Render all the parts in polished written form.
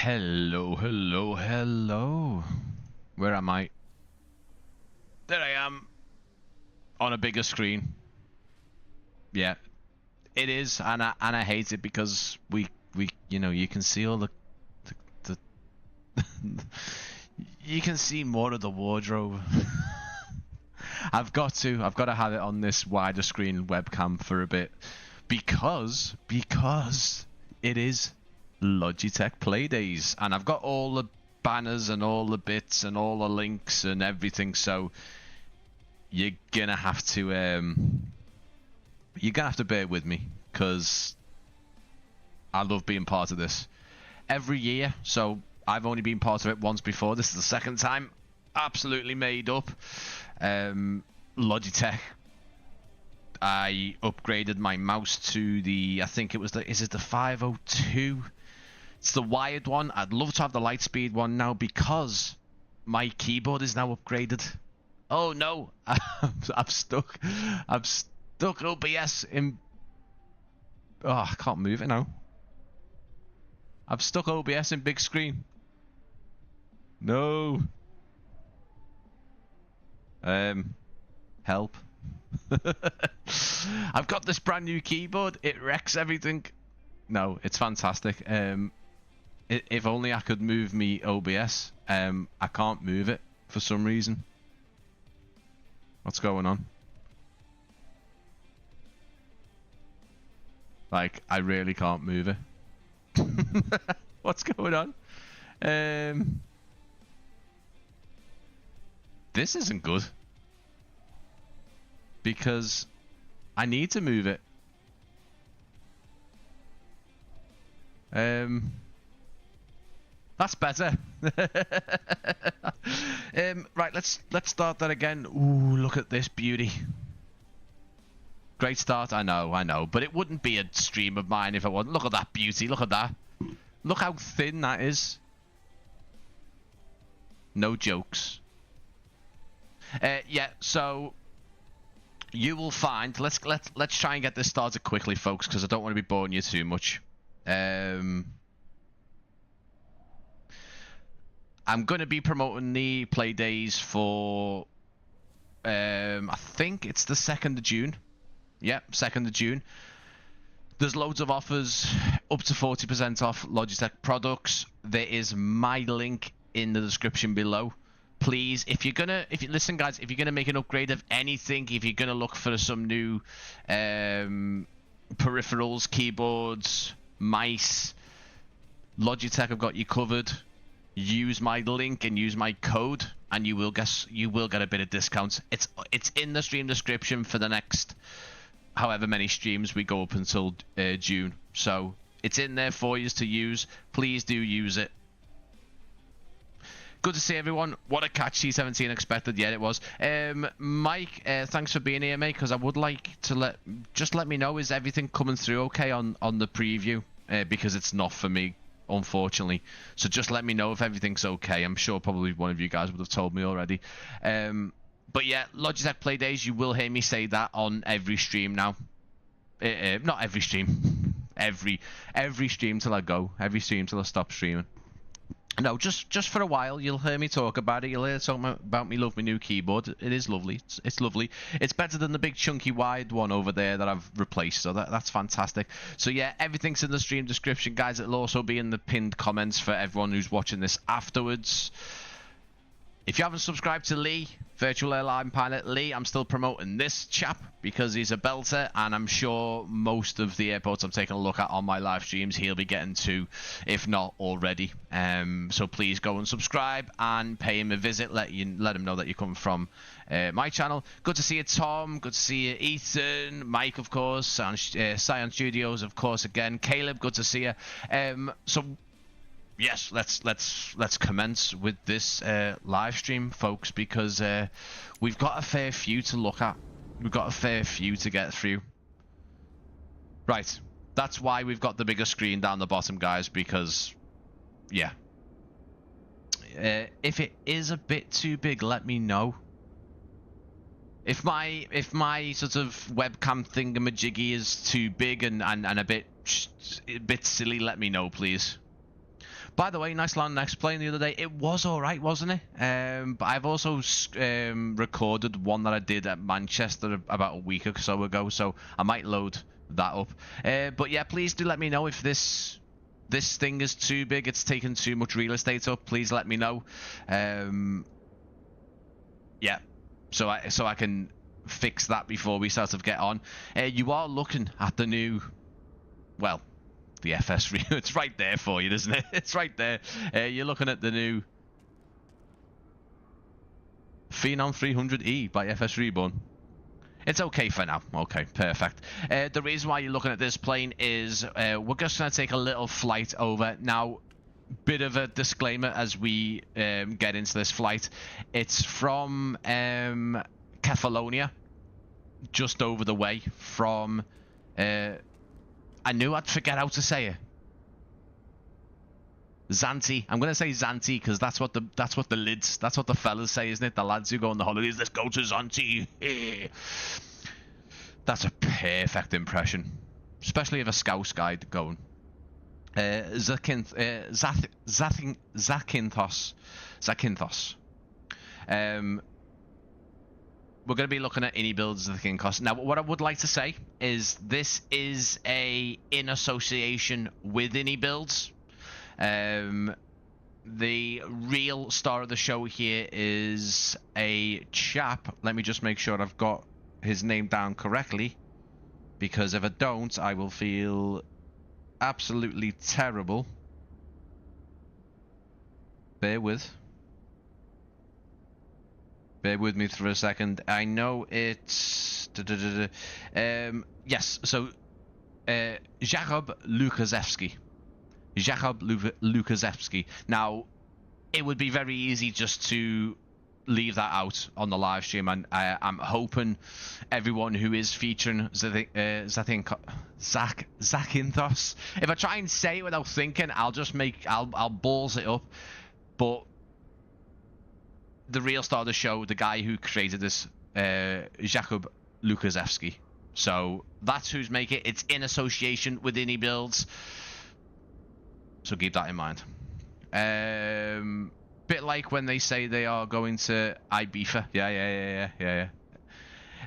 Hello, hello, hello. Where am I? There I am. On a bigger screen. Yeah. It is, and I hate it because we you can see all the you can see more of the wardrobe. I've got to have it on this wider screen webcam for a bit because it is Logitech Play Days, and I've got all the banners and all the bits and all the links and everything, so you're gonna have to bear with me because I love being part of this every year. So I've only been part of it once before. This is the second time. Absolutely made up. Logitech. I upgraded my mouse to the, I think it was the, is it the 502? It's the wired one. I'd love to have the Lightspeed one now because my keyboard is now upgraded. Oh no, I'm stuck. I'm stuck OBS in. Oh, I can't move it now. I've stuck OBS in big screen. No. Help. I've got this brand new keyboard. It wrecks everything. No, it's fantastic. If only I could move me OBS. I can't move it for some reason. What's going on? Like, I really can't move it. What's going on? This isn't good. Because I need to move it. That's better. Right, let's start that again. Ooh, look at this beauty. Great start, I know, but it wouldn't be a stream of mine if I wasn't. Look at that beauty, look at that. Look how thin that is. No jokes. Yeah, so you will find. Let's try and get this started quickly, folks, because I don't want to be boring you too much. I'm going to be promoting the play days for. I think it's the 2nd of June. Yep, 2nd of June. There's loads of offers, up to 40% off Logitech products. There is my link in the description below. Please, listen, guys, if you're gonna make an upgrade of anything, if you're gonna look for some new peripherals, keyboards, mice, Logitech have got you covered. Use my link and use my code, and you will get a bit of discount. It's in the stream description for the next however many streams we go up until June. So it's in there for you to use. Please do use it. Good to see everyone. What a catch C17 expected. Yeah, it was. Mike, thanks for being here, mate, because I would like to let me know, is everything coming through okay on the preview? Because it's not for me, unfortunately. So just let me know if everything's okay. I'm sure probably one of you guys would have told me already. But yeah, Logitech Play Days, you will hear me say that on every stream now. Not every stream. every stream till I go. Every stream till I stop streaming. No, just for a while, you'll hear me talk about it. You'll hear talk about me love my new keyboard. It is lovely. It's lovely. It's better than the big chunky wide one over there that I've replaced. So that's fantastic. So yeah, everything's in the stream description, guys. It'll also be in the pinned comments for everyone who's watching this afterwards. If you haven't subscribed to Lee, Virtual Airline Pilot Lee, I'm still promoting this chap because he's a belter, and I'm sure most of the airports I'm taking a look at on my live streams he'll be getting to, if not already. So please go and subscribe and pay him a visit. Let him know that you come from my channel. Good to see you, Tom. Good to see you, Ethan. Mike, of course. Science Studios, of course, again. Caleb, good to see you. So yes, let's commence with this live stream, folks, because we've got a fair few to look at. We've got a fair few to get through. Right, that's why we've got the bigger screen down the bottom, guys, because yeah. If it is a bit too big, let me know. If my sort of webcam thingamajiggy is too big and a bit silly, let me know, please. By the way, nice long next plane the other day. It was all right, wasn't it? But I've also recorded one that I did at Manchester about a week or so ago, so I might load that up. But yeah, please do let me know if this thing is too big, it's taking too much real estate up. Please let me know. Yeah, so I can fix that before we sort of get on. You are looking at the new, well, the FS3. It's right there for you, isn't it? It's right there. You're looking at the new Phenom 300E by FS Reborn. It's okay for now. Okay, perfect. The reason why you're looking at this plane is we're just going to take a little flight over. Now, bit of a disclaimer as we get into this flight. It's from Catalonia, just over the way from... I knew I'd forget how to say it. Zante. I'm gonna say Zante because that's what the fellas say, isn't it? The lads who go on the holidays. Let's go to Zante. That's a perfect impression, especially if a Scouse guide going. Zakynthos. We're going to be looking at iniBuilds Zakynthos. Now, what I would like to say is this is in association with iniBuilds. The real star of the show here is a chap. Let me just make sure I've got his name down correctly, because if I don't, I will feel absolutely terrible. Bear with me for a second. I know it's... yes, so... Jakub Lukaszewski. Jakub Lukaszewski. Now, it would be very easy just to leave that out on the live stream, and I'm hoping everyone who is featuring Zakynthos... If I try and say it without thinking, I'll balls it up. But... the real star of the show, the guy who created this, Jakub Lukaszewski. So that's who's making it. It's in association with iniBuilds. So keep that in mind. Bit like when they say they are going to Ibiza. Yeah.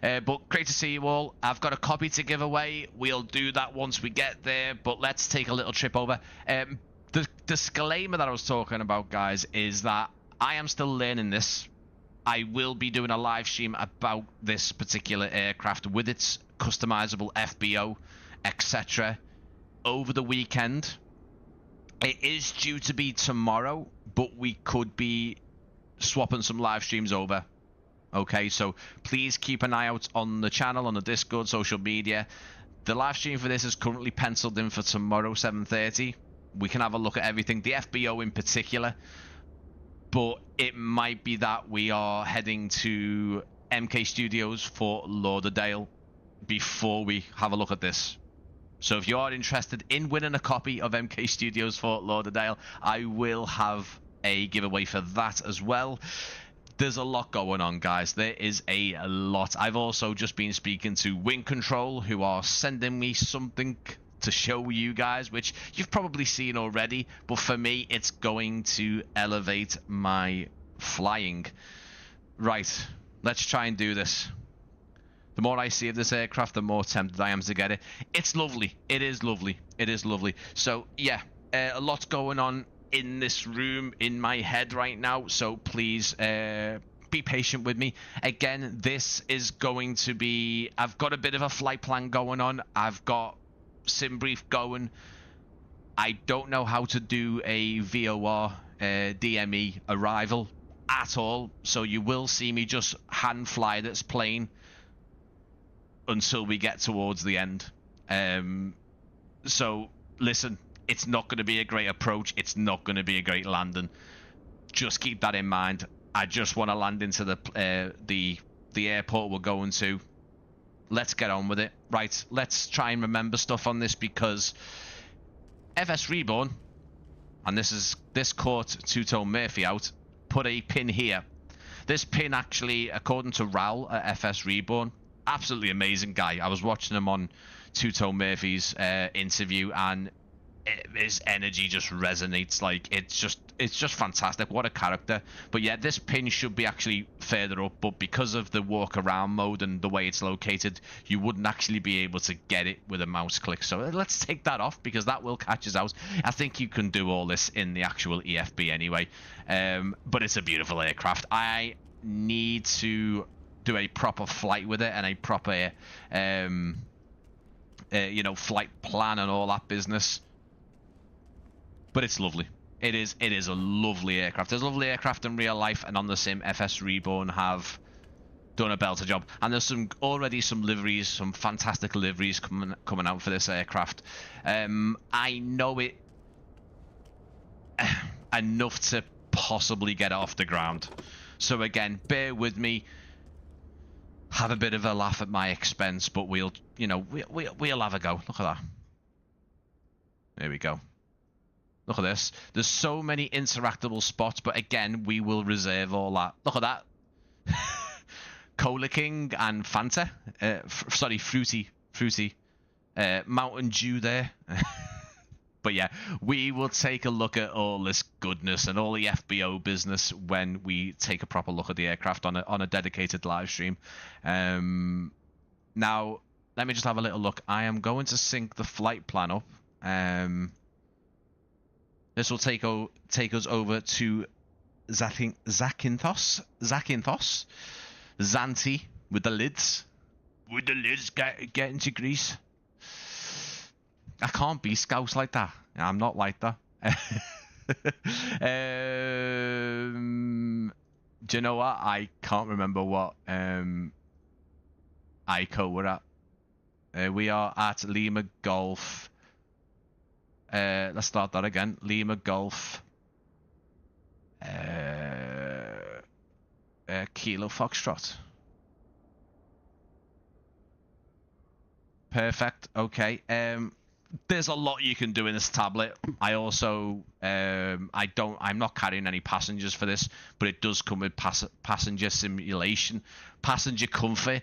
But great to see you all. I've got a copy to give away. We'll do that once we get there. But let's take a little trip over. The disclaimer that I was talking about, guys, is that I am still learning this. I will be doing a live stream about this particular aircraft with its customizable FBO, etc. over the weekend. It is due to be tomorrow, but we could be swapping some live streams over. Okay, so please keep an eye out on the channel, on the Discord, social media. The live stream for this is currently penciled in for tomorrow, 7:30. We can have a look at everything, the FBO in particular. But it might be that we are heading to MK Studios for Lauderdale before we have a look at this. So if you are interested in winning a copy of MK Studios for Lauderdale, I will have a giveaway for that as well. There's a lot going on, guys. There is a lot. I've also just been speaking to Wing Control, who are sending me something to show you guys, which you've probably seen already, but for me it's going to elevate my flying. Right, let's try and do this. The more I see of this aircraft, the more tempted I am to get it. It's lovely. It is lovely. It is lovely. So yeah, a lot going on in this room in my head right now, so please be patient with me. Again, this is going to be, I've got a bit of a flight plan going on. I've got sim brief going. I don't know how to do a VOR DME arrival at all, so you will see me just hand fly this plane until we get towards the end. So listen, it's not going to be a great approach, it's not going to be a great landing. Just keep that in mind. I just want to land into the airport we're going to. Let's get on with it. Right, let's try and remember stuff on this, because FS Reborn, and this caught Two-Tone Murphy out, put a pin here. This pin actually, according to Raul at FS Reborn, absolutely amazing guy. I was watching him on Two-Tone Murphy's interview, and his energy just resonates. Like, it's just fantastic. What a character. But yeah, this pin should be actually further up, but because of the walk around mode and the way it's located, you wouldn't actually be able to get it with a mouse click. So let's take that off, because that will catch us out. I think you can do all this in the actual EFB anyway. But it's a beautiful aircraft. I need to do a proper flight with it and a proper you know, flight plan and all that business. But it's lovely. It is a lovely aircraft. There's a lovely aircraft in real life, and on the sim, FS Reborn have done a belter job. And there's already some liveries, some fantastic liveries coming out for this aircraft. I know it enough to possibly get it off the ground. So again, bear with me. Have a bit of a laugh at my expense, but we'll have a go. Look at that. There we go. Look at this. There's so many interactable spots, but again, we will reserve all that. Look at that. Cola King and Fanta. Sorry, Fruity. Mountain Dew there. But yeah, we will take a look at all this goodness and all the FBO business when we take a proper look at the aircraft on a dedicated live stream. Now, let me just have a little look. I am going to sync the flight plan up. This will take us over to Zakinthos. Zante with the lids. With the lids get into grease. I can't be Scouse like that. I'm not like that. Do you know what? I can't remember what ICO we're at. We are at Lima Golf. Let's start that again. Lima Golf. Kilo Foxtrot. Perfect. Okay. There's a lot you can do in this tablet. I also, I'm not carrying any passengers for this, but it does come with passenger simulation, passenger comfort.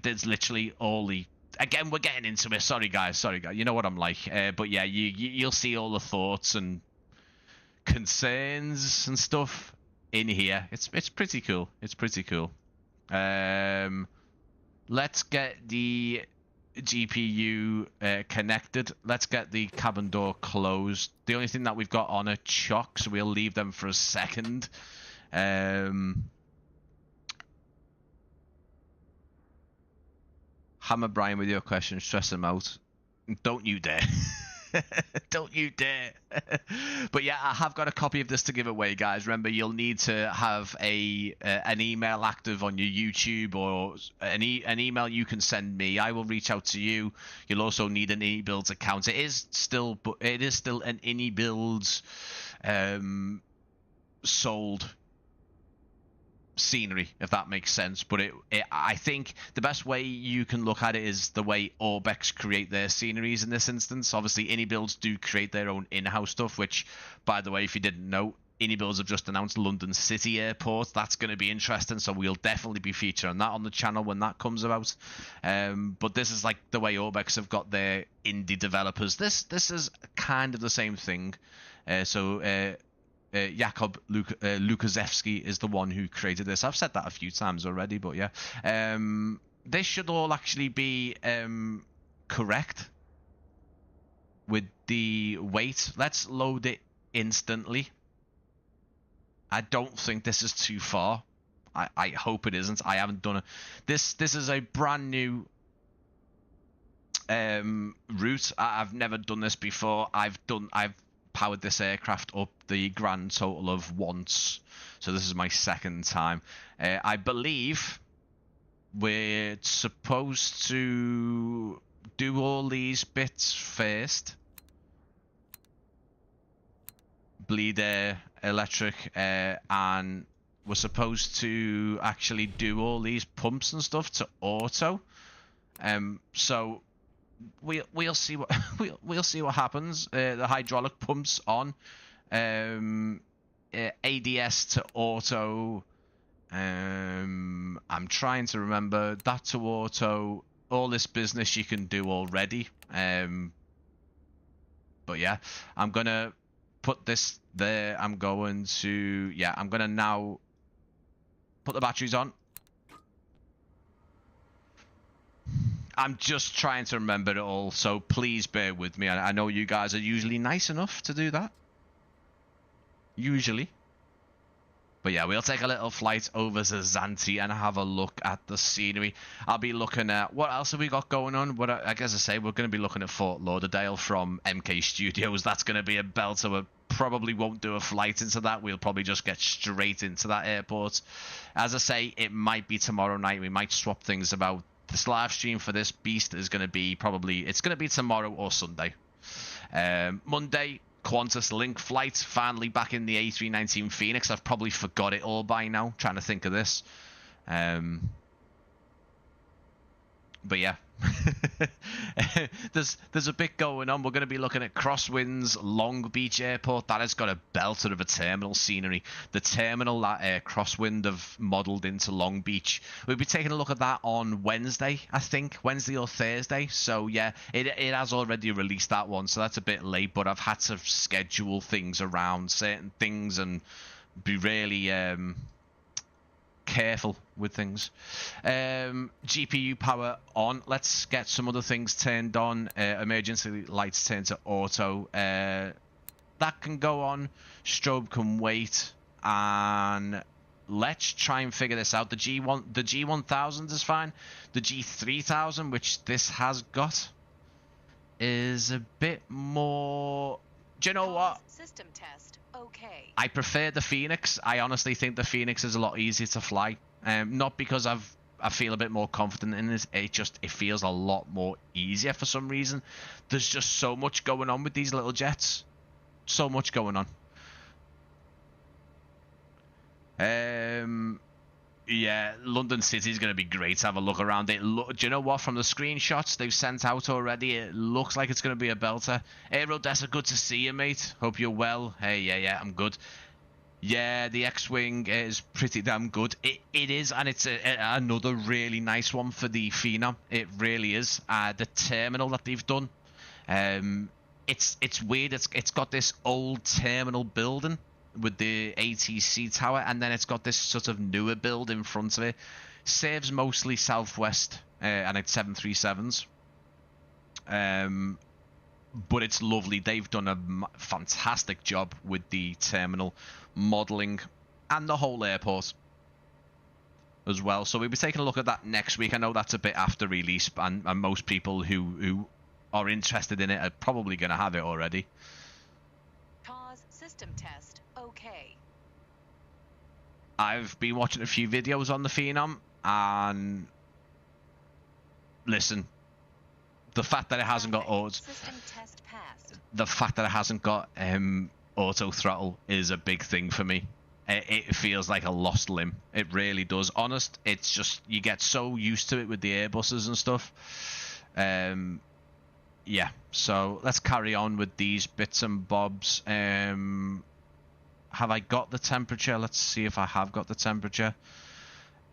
There's literally all the. Again, we're getting into it. Sorry guys. You know what I'm like. But yeah, you'll see all the thoughts and concerns and stuff in here. It's pretty cool. It's pretty cool. Let's get the GPU connected. Let's get the cabin door closed. The only thing that we've got on are chocks, so we'll leave them for a second. Hammer Brian with your question, stress him out. Don't you dare. Don't you dare. But yeah, I have got a copy of this to give away, guys. Remember, you'll need to have an email active on your YouTube, or an email you can send me. I will reach out to you. You'll also need an iniBuilds account. It is still an iniBuilds sold scenery, if that makes sense. But I think the best way you can look at it is the way Orbex create their sceneries in this instance. Obviously, iniBuilds do create their own in-house stuff, which, by the way, if you didn't know, iniBuilds have just announced London City Airport. That's going to be interesting, so we'll definitely be featuring that on the channel when that comes about. But this is like the way Orbex have got their indie developers. This is kind of the same thing. Jakub Lukaszewski is the one who created this. I've said that a few times already, but yeah. This should all actually be correct with the weight. Let's load it instantly. I don't think this is too far. I hope it isn't. I haven't done it. This is a brand new route. I've never done this before. I've powered this aircraft up the grand total of once, so this is my second time. I believe we're supposed to do all these bits first. Bleed air, electric, and we're supposed to actually do all these pumps and stuff to auto. So we'll see what we'll see what happens. The hydraulic pumps on, ADS to auto. I'm trying to remember that to auto. All this business you can do already. But yeah, I'm gonna put this there. I'm going to I'm gonna now put the batteries on. I'm just trying to remember it all, so please bear with me. I know you guys are usually nice enough to do that. Usually. But yeah, we'll take a little flight over to Zante and have a look at the scenery. I'll be looking at... What else have we got going on? What I guess I say, we're going to be looking at Fort Lauderdale from MK Studios. That's going to be a belter. We probably won't do a flight into that. We'll probably just get straight into that airport. As I say, it might be tomorrow night. We might swap things about. This live stream for this beast is going to be probably... It's going to be tomorrow or Sunday. Monday... Qantas Link flight, finally back in the A319 Phoenix. I've probably forgot it all by now, trying to think of this. But yeah, there's a bit going on. We're going to be looking at Crosswinds Long Beach Airport. That has got a belter of a terminal scenery. The terminal that Crosswind have modelled into Long Beach. We'll be taking a look at that on Wednesday, I think, Wednesday or Thursday. So yeah, it has already released that one, so that's a bit late. But I've had to schedule things around certain things and be really careful with things. GPU power on. Let's get some other things turned on. Emergency lights turned to auto. That can go on. Strobe can wait. And let's try and figure this out. The G1000 is fine. The G3000, which this has got, is a bit more... Do you know what? System test. Okay. I prefer the Phoenix. I honestly think the Phoenix is a lot easier to fly. Not because I feel a bit more confident in it. It feels a lot more easier for some reason. There's just so much going on with these little jets. So much going on. Yeah, London City is going to be great to have a look around it. Do you know what? From the screenshots they've sent out already, it looks like it's going to be a belter. Hey, Rodessa, good to see you, mate. Hope you're well. Hey, yeah, I'm good. Yeah, the X-Wing is pretty damn good. It is, and it's another really nice one for the Phenom. It really is. The terminal that they've done, it's weird. It's got this old terminal building with the ATC tower, and then it's got this sort of newer build in front of it. Serves mostly Southwest and it's 737s, but it's lovely. They've done a fantastic job with the terminal modeling and the whole airport as well. So we'll be taking a look at that next week. I know that's a bit after release, and most people who are interested in it are probably going to have it already. Pause system test. Okay. I've been watching a few videos on the Phenom, and listen, the fact that it hasn't got auto throttle is a big thing for me. It feels like a lost limb. It really does. Honest, it's just you get so used to it with the Airbuses and stuff. Yeah, so let's carry on with these bits and bobs. Have I got the temperature? Let's see if I have got the temperature.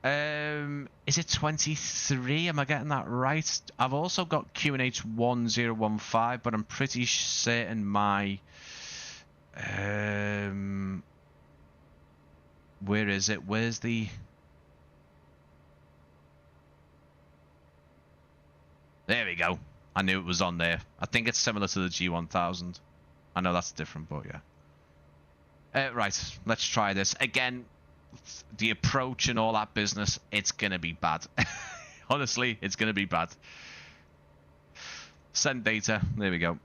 Is it 23? Am I getting that right? I've also got QNH 1015, but I'm pretty certain my... where is it? Where's the... There we go. I knew it was on there. I think it's similar to the G1000. I know that's different, but yeah. Right, let's try this. Again, the approach and all that business, it's going to be bad. Honestly, it's going to be bad. Send data. There we go.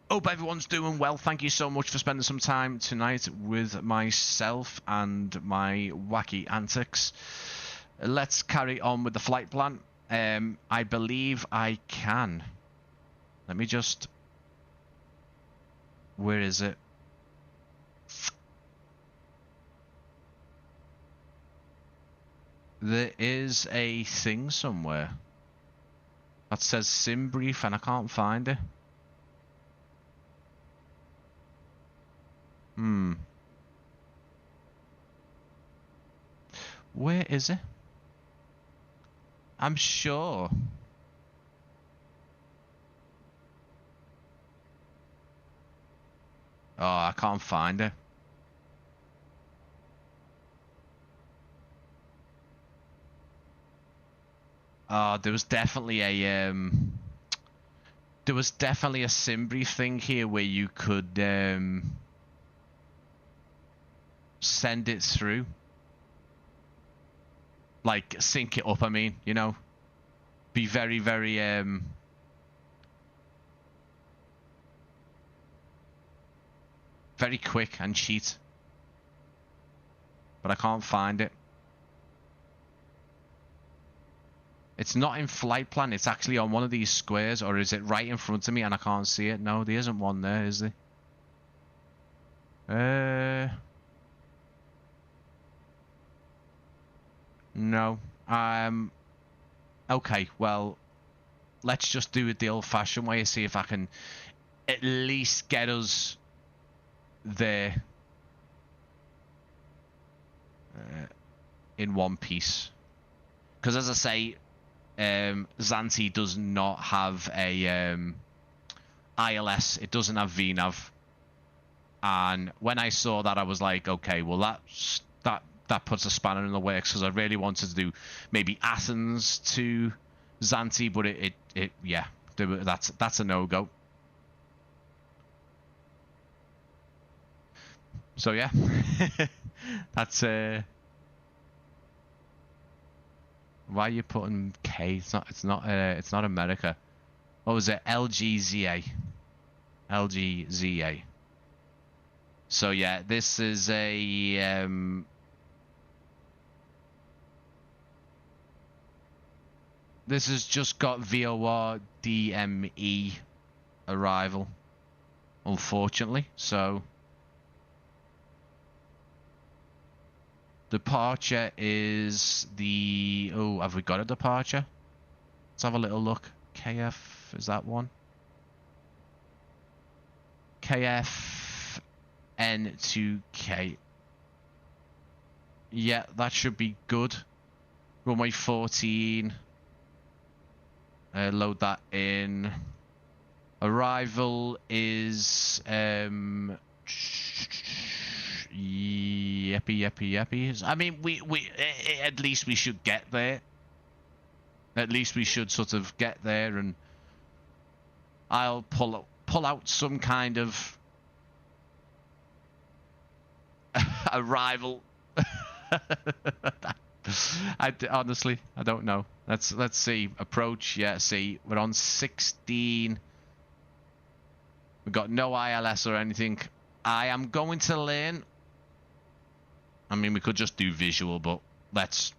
Hope everyone's doing well. Thank you so much for spending some time tonight with myself and my wacky antics. Let's carry on with the flight plan. I believe I can. Let me just... Where is it? There is a thing somewhere that says sim brief and I can't find it. Where is it? I'm sure. Oh, I can't find it. Oh, there was definitely a sim brief thing here where you could send it through, like sync it up. I mean, you know, be very, very very quick and cheat. But I can't find it. It's not in flight plan. It's actually on one of these squares, or is it right in front of me and I can't see it? No, there isn't one there, is there? No. Okay, well, let's just do it the old-fashioned way and see if I can at least get us there in one piece. Because as I say, Zante does not have a ILS. It doesn't have VNav. And when I saw that, I was like, okay, well, that puts a spanner in the works, because I really wanted to do maybe Athens to Zante, but yeah, that's a no-go. So yeah, that's why are you putting K? It's not America. What was it? LGZA. LGZA. So yeah, this is a this has just got VOR DME arrival, unfortunately. So departure is the... Oh, have we got a departure? Let's have a little look. KF, is that one? KF N2K. Yeah, that should be good. Runway 14. Load that in. Arrival is Yeppy. I mean, we at least we should get there. At least we should sort of get there, and I'll pull out some kind of arrival. Honestly, I don't know. Let's see. Approach. Yeah, see, we're on 16. We've got no ILS or anything. I am going to learn. I mean, we could just do visual, but let's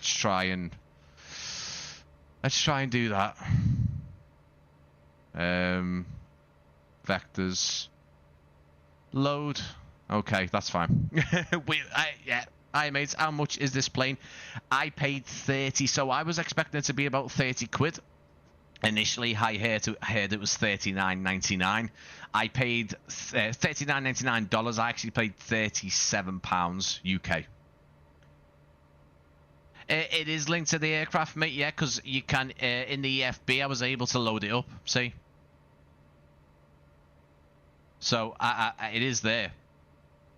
try and do that. Vectors. Load. Okay, that's fine. Yeah. Hi mates, how much is this plane? I paid 30, so I was expecting it to be about 30 quid. Initially, I heard it was $39.99. I paid $39.99. I actually paid £37 UK. It is linked to the aircraft, mate. Yeah, because you can in the EFB. I was able to load it up. See, so it is there.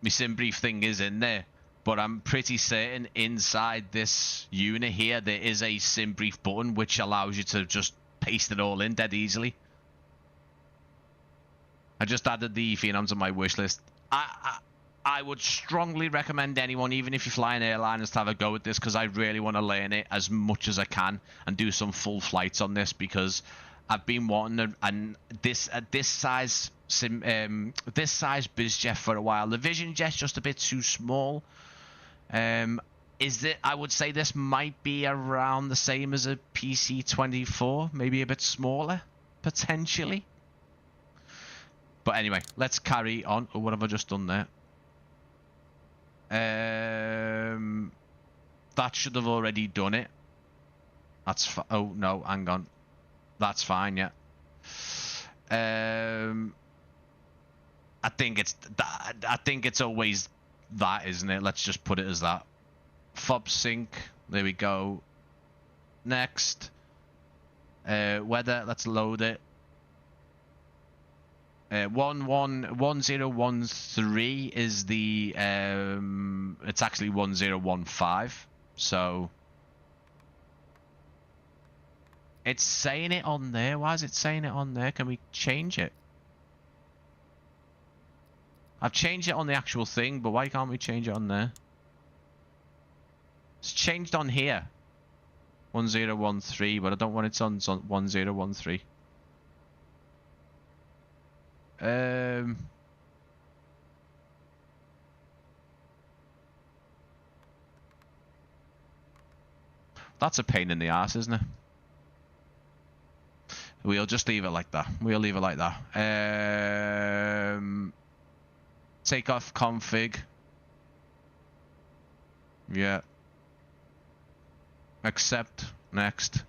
My sim brief thing is in there, but I'm pretty certain inside this unit here there is a sim brief button which allows you to just paste it all in dead easily. I just added the Phenom to my wish list. I would strongly recommend anyone, even if you're flying airliners, to have a go at this, because I really want to learn it as much as I can and do some full flights on this, because I've been wanting and this size bizjet for a while. The Vision Jet's just a bit too small. I would say this might be around the same as a PC-24, maybe a bit smaller, potentially. But anyway, let's carry on. Oh, what have I just done there? That should have already done it. That's oh no, hang on. That's fine, yeah. I think it's always that, isn't it? Let's just put it as that. Fob sync. There we go. Next. Weather. Let's load it. 1013 is the it's actually 1015. So it's saying it on there. Why is it saying it on there? Can we change it? I've changed it on the actual thing, but why can't we change it on there? It's changed on here. 1013, but I don't want it on 1013. That's a pain in the ass, isn't it? We'll just leave it like that. We'll leave it like that. Takeoff config. Yeah. Accept. Next.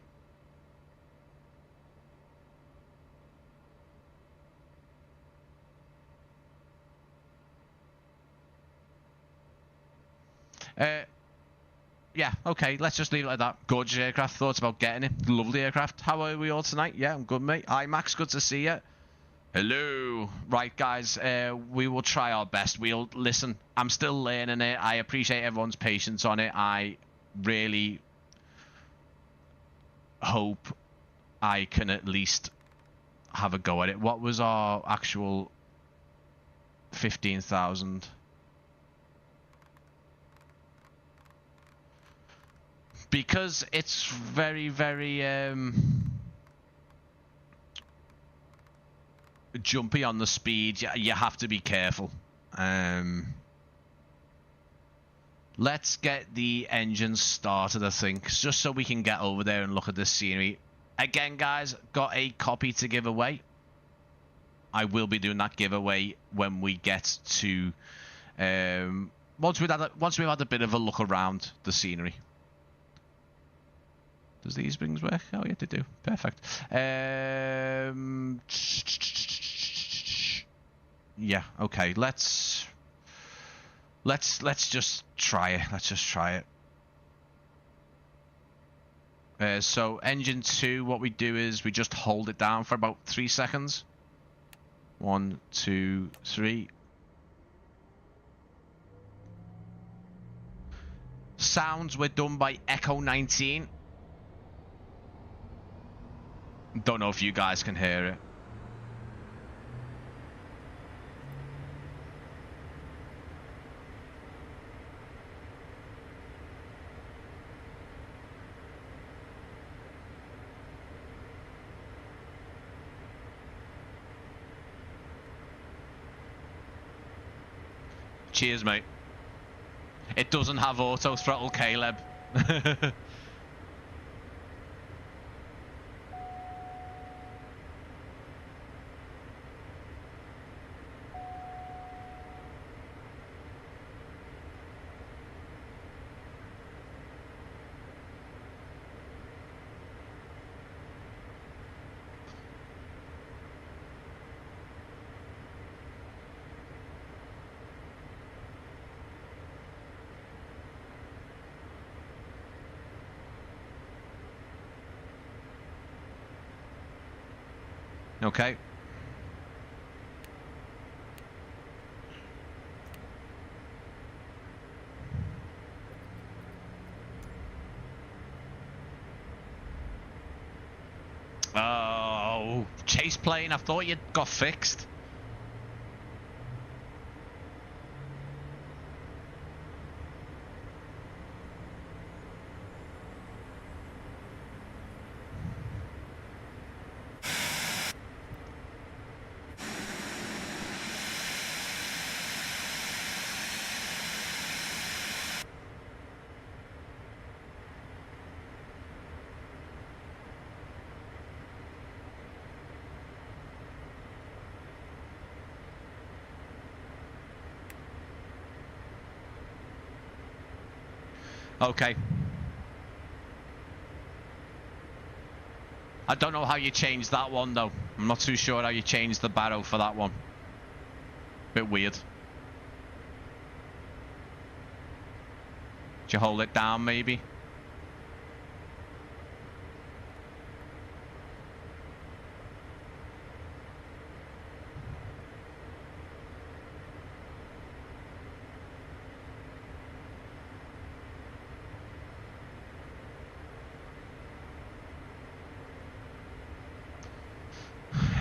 Yeah, okay, let's just leave it like that. Gorgeous aircraft, thoughts about getting it. Lovely aircraft. How are we all tonight? Yeah, I'm good, mate. Hi, Max, good to see you. Hello. Right, guys, we will try our best. We'll listen. I'm still learning it. I appreciate everyone's patience on it. I really hope I can at least have a go at it. What was our actual 15,000? Because it's very, very jumpy on the speed, you have to be careful. Let's get the engine started, I think, just so we can get over there and look at the scenery. Again, guys, got a copy to give away. I will be doing that giveaway when we get to once we've had a bit of a look around the scenery. Does these rings work? Oh yeah, they do. Perfect. Yeah. Okay. Let's just try it. Let's just try it. So engine 2, what we do is we just hold it down for about 3 seconds. 1, 2, 3. Sounds were done by Echo 19. Don't know if you guys can hear it. Cheers, mate. It doesn't have auto throttle, Caleb. Okay. Oh, chase plane. I thought you'd got fixed. Okay. I don't know how you change that one though. I'm not too sure how you change the barrow for that one. Bit weird. Do you hold it down maybe?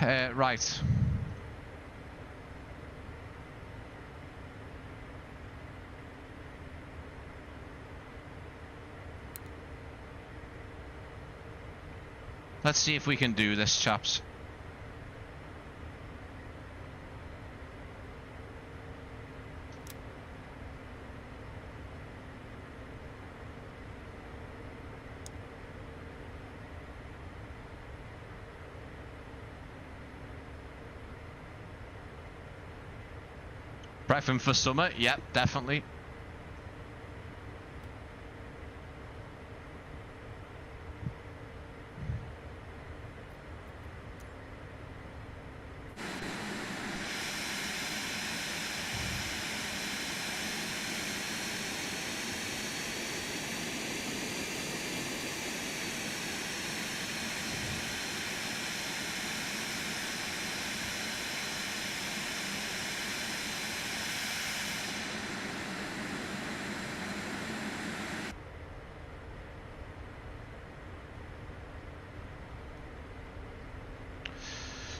Right. Let's see if we can do this, chaps. Prepping for summer? Yep, definitely.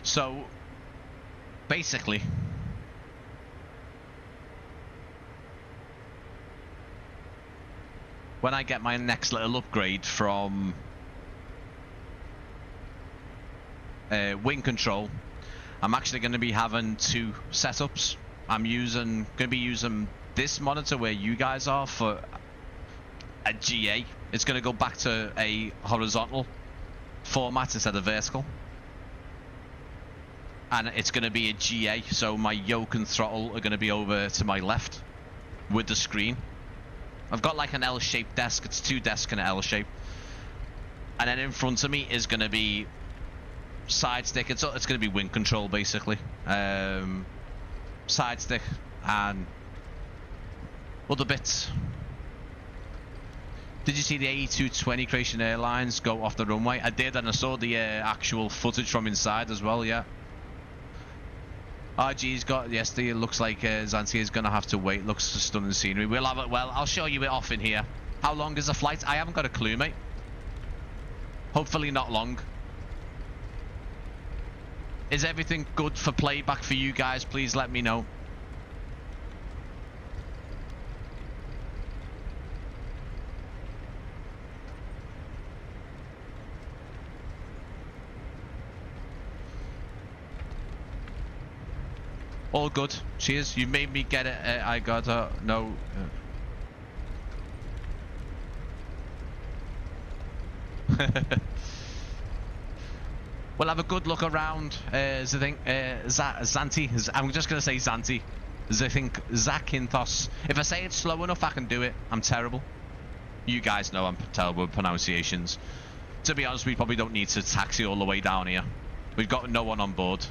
So, basically, when I get my next little upgrade from wing control, I'm actually going to be having two setups. I'm going to be using this monitor where you guys are for a GA. It's going to go back to a horizontal format instead of vertical. And it's going to be a GA, so my yoke and throttle are going to be over to my left with the screen. I've got like an L-shaped desk. It's two desks in an L shape. And then in front of me is going to be side stick. It's going to be wing control, basically. Side stick and other bits. Did you see the A220 Creation Airlines go off the runway? I did, and I saw the actual footage from inside as well, yeah. RG's got yesterday. It looks like Zante is gonna have to wait. Looks stunning scenery. We'll have it. Well, I'll show you it off in here. How long is the flight? I haven't got a clue, mate. Hopefully not long. Is everything good for playback for you guys? Please let me know. All good. Cheers. You made me get it. I got no. We'll have a good look around. Zante. I'm just gonna say Zante. Zakynthos. If I say it slow enough, I can do it. I'm terrible. You guys know I'm terrible with pronunciations. To be honest, we probably don't need to taxi all the way down here. We've got no one on board.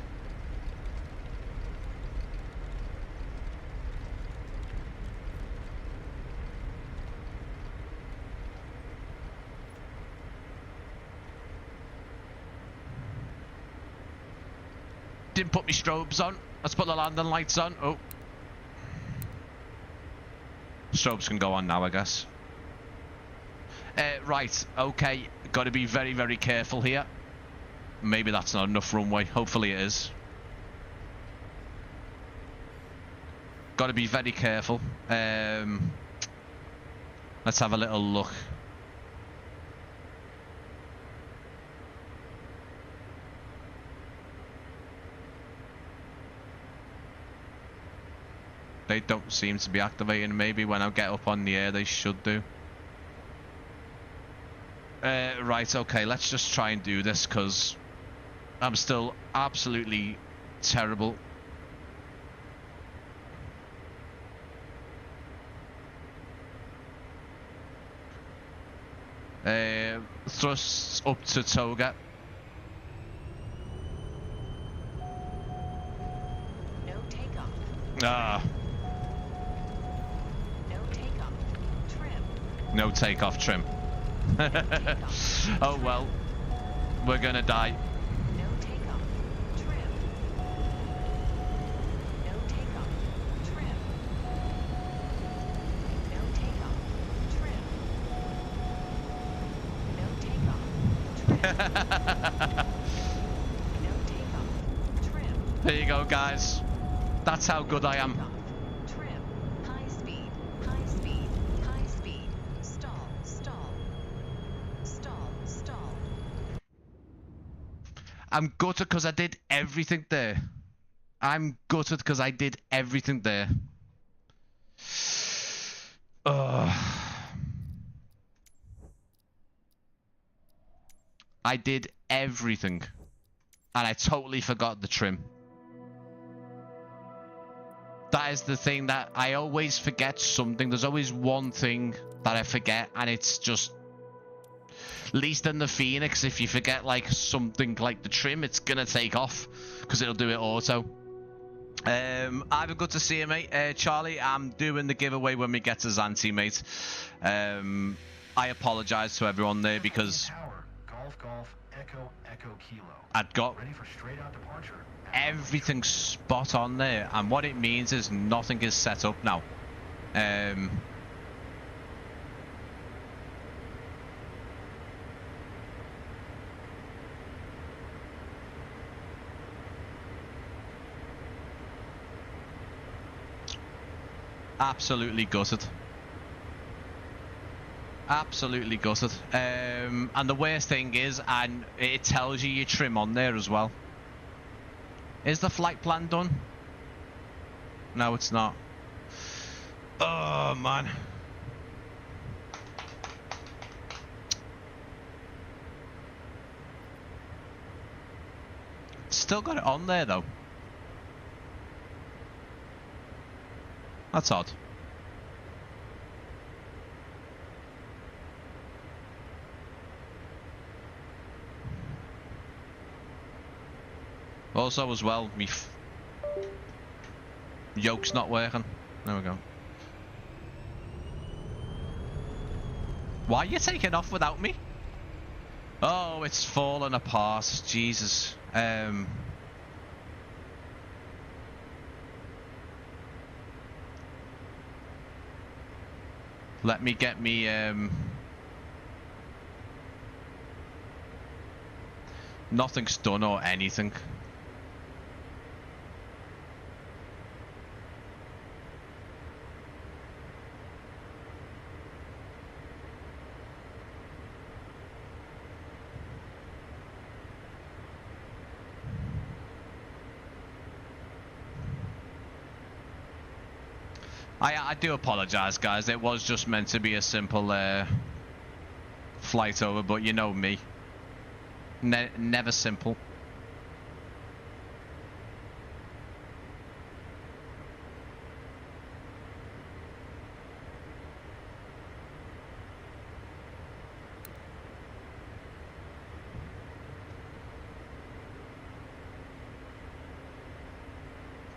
Didn't put my strobes on. Let's put the landing lights on. Oh. Strobes can go on now, I guess. Right, okay. Got to be very, very careful here. Maybe that's not enough runway. Hopefully it is. Got to be very careful. Let's have a little look. They don't seem to be activating. Maybe when I get up on the air, they should do. Right, okay, let's just try and do this, because I'm still absolutely terrible. Thrusts up to Toga. No takeoff. Ah. No takeoff trim. Oh well, we're gonna die. No takeoff trim. No takeoff trim. No takeoff trim. No takeoff trim. No takeoff There you go, guys. That's how good I am. Takeoff. Trim. High speed. High speed. High speed. Stall. Stall. Stall. Stall. I'm gutted because I did everything there. I'm gutted because I did everything there. I did everything. And I totally forgot the trim. That is the thing that I always forget something. There's always one thing that I forget, and it's just... At least in the Phoenix, if you forget like something like the trim, it's gonna take off because it'll do it auto. Either good to see you, mate. Charlie, I'm doing the giveaway when we get to Zante, mate. I apologise to everyone there because I'd got everything spot on there, and what it means is nothing is set up now. Absolutely gutted. Absolutely gutted. And the worst thing is, and it tells you your trim on there as well. Is the flight plan done? No, it's not. Oh, man. Still got it on there, though. That's odd. Also, as well, me yoke's not working. There we go. Why are you taking off without me? Oh, it's falling apart. Jesus. Let me get me nothing's done or anything. I do apologise, guys. It was just meant to be a simple flight over, but you know me. Never simple.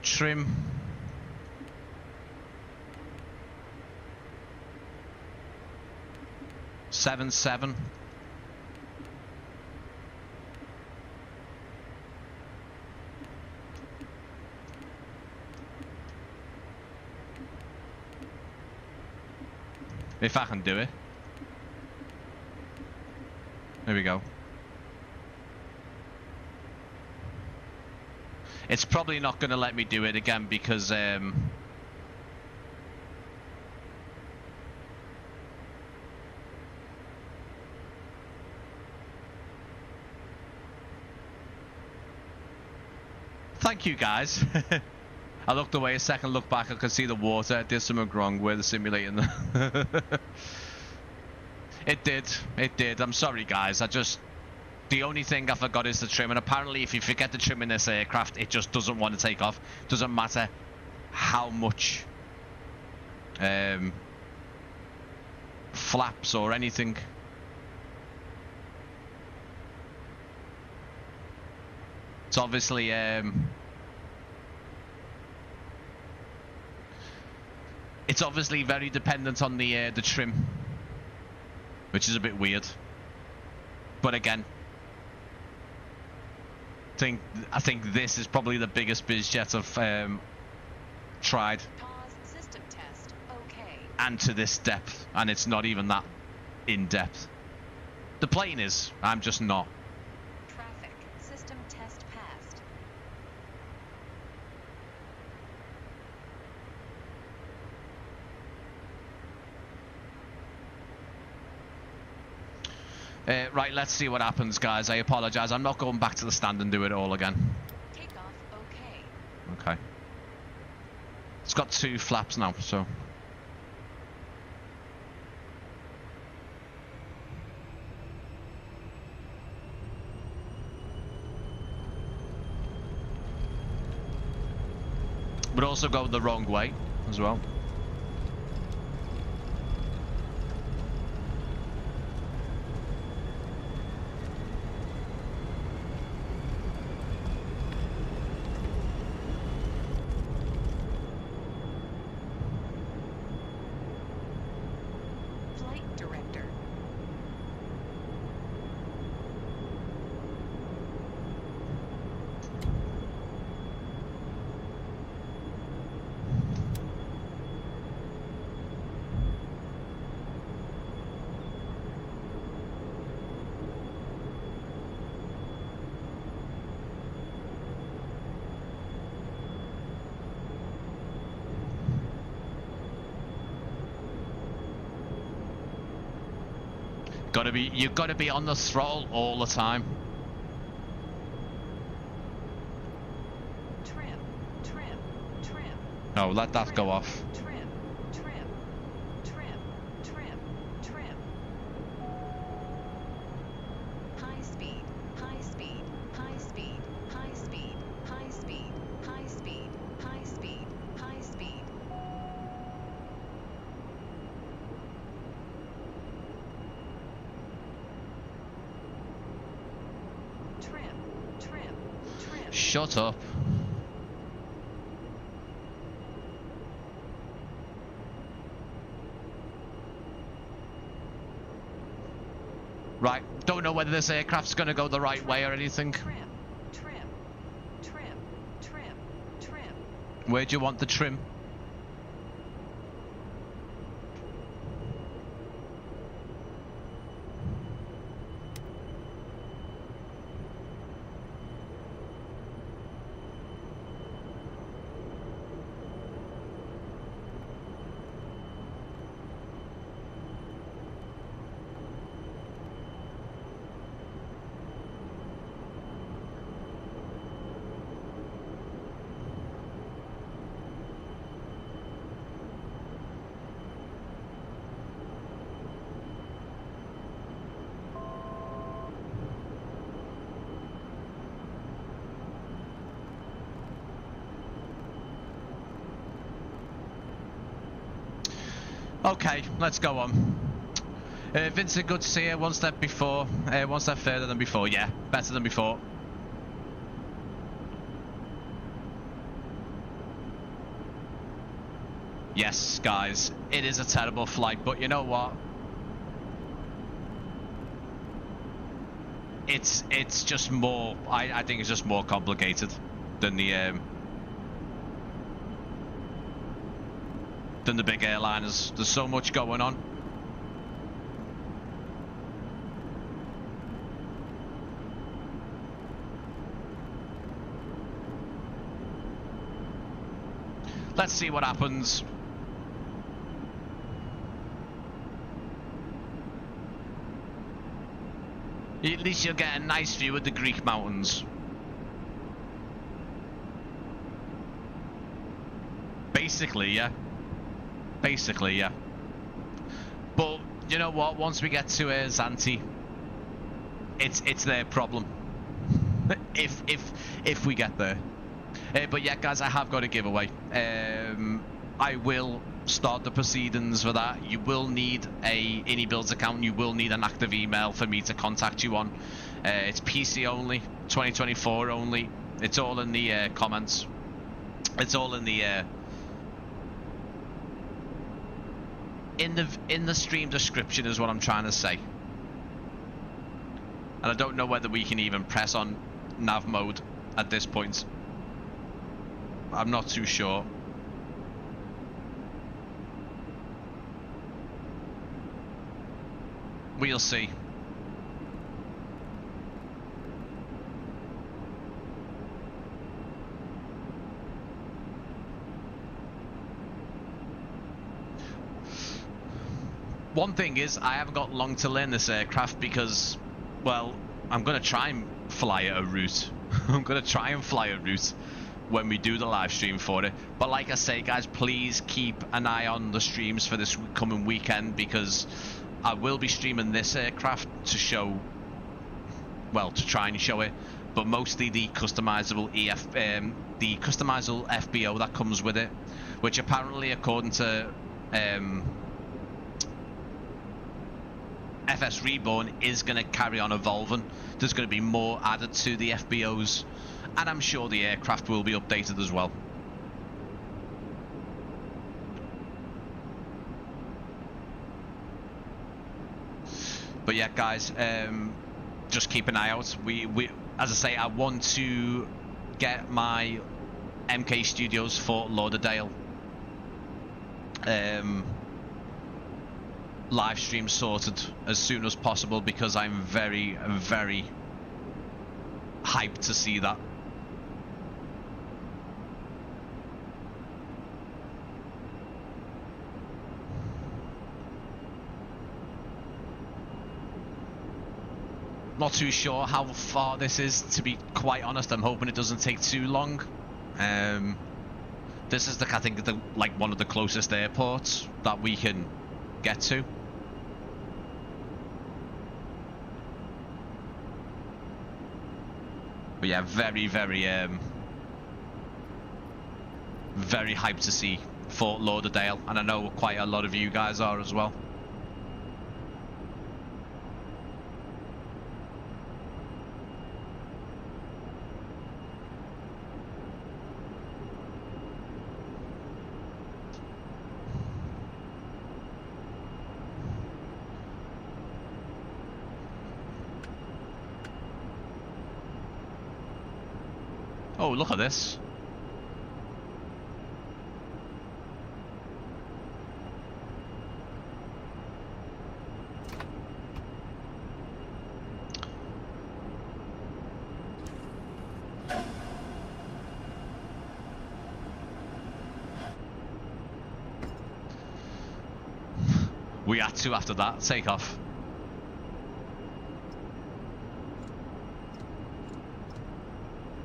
Trim. Seven. If I can do it. There we go. It's probably not going to let me do it again because thank you, guys. I looked away a second, looked back, I could see the water. It did something wrong with the simulating. It did. I'm sorry, guys. The only thing I forgot is the trim, and apparently if you forget the trim in this aircraft, it just doesn't want to take off. Doesn't matter how much flaps or anything. It's obviously very dependent on the trim, which is a bit weird. But again, I think this is probably the biggest biz jet I've tried. Pause system test. Okay. And to this depth, and it's not even that in depth. The plane is. I'm just not. Traffic. System test passed. Right, let's see what happens, guys. I apologise. I'm not going back to the stand and do it all again. Takeoff okay. Okay. It's got 2 flaps now, so... But also go the wrong way as well. Flight director. You've got to be on the throttle all the time. Trim. No, let that go off. Trim. High speed. Trim. Shut up. Right, don't know whether this aircraft's going to go the right way or anything. Trim. Where do you want the trim? Okay, let's go on. Vincent, good to see you. One step further than before. Yeah, better than before. Yes, guys, it is a terrible flight, but you know what? It's just more. I think it's just more complicated than the big airliners. There's so much going on. Let's see what happens. At least you'll get a nice view of the Greek mountains. Basically, yeah. Basically, yeah. But you know what? Once we get to Zante, it's their problem. if we get there. But yeah, guys, I have got a giveaway. I will start the proceedings for that. You will need a iniBuilds account. You will need an active email for me to contact you on. It's PC only, 2024 only. It's all in the comments. It's all in the stream description is what I'm trying to say. And I don't know whether we can even press on nav mode at this point. I'm not too sure. We'll see. One thing is, I haven't got long to learn this aircraft because, well, I'm going to try and fly a route. I'm going to try and fly a route when we do the live stream for it. But like I say, guys, please keep an eye on the streams for this coming weekend, because I will be streaming this aircraft to show, well, to try and show it, but mostly the customizable the customizable FBO that comes with it, which apparently, according to FS Reborn, is going to carry on evolving. There's going to be more added to the FBOs, and I'm sure the aircraft will be updated as well. But yeah, guys, just keep an eye out. We as I say, I want to get my MK Studios Fort Lauderdale live stream sorted as soon as possible, because I'm very, very hyped to see that. Not too sure how far this is, to be quite honest. I'm hoping it doesn't take too long. This is I think like one of the closest airports that we can get to. But yeah, very, very, very hyped to see Fort Lauderdale, and I know quite a lot of you guys are as well. Oh, look at this. We had to after that takeoff.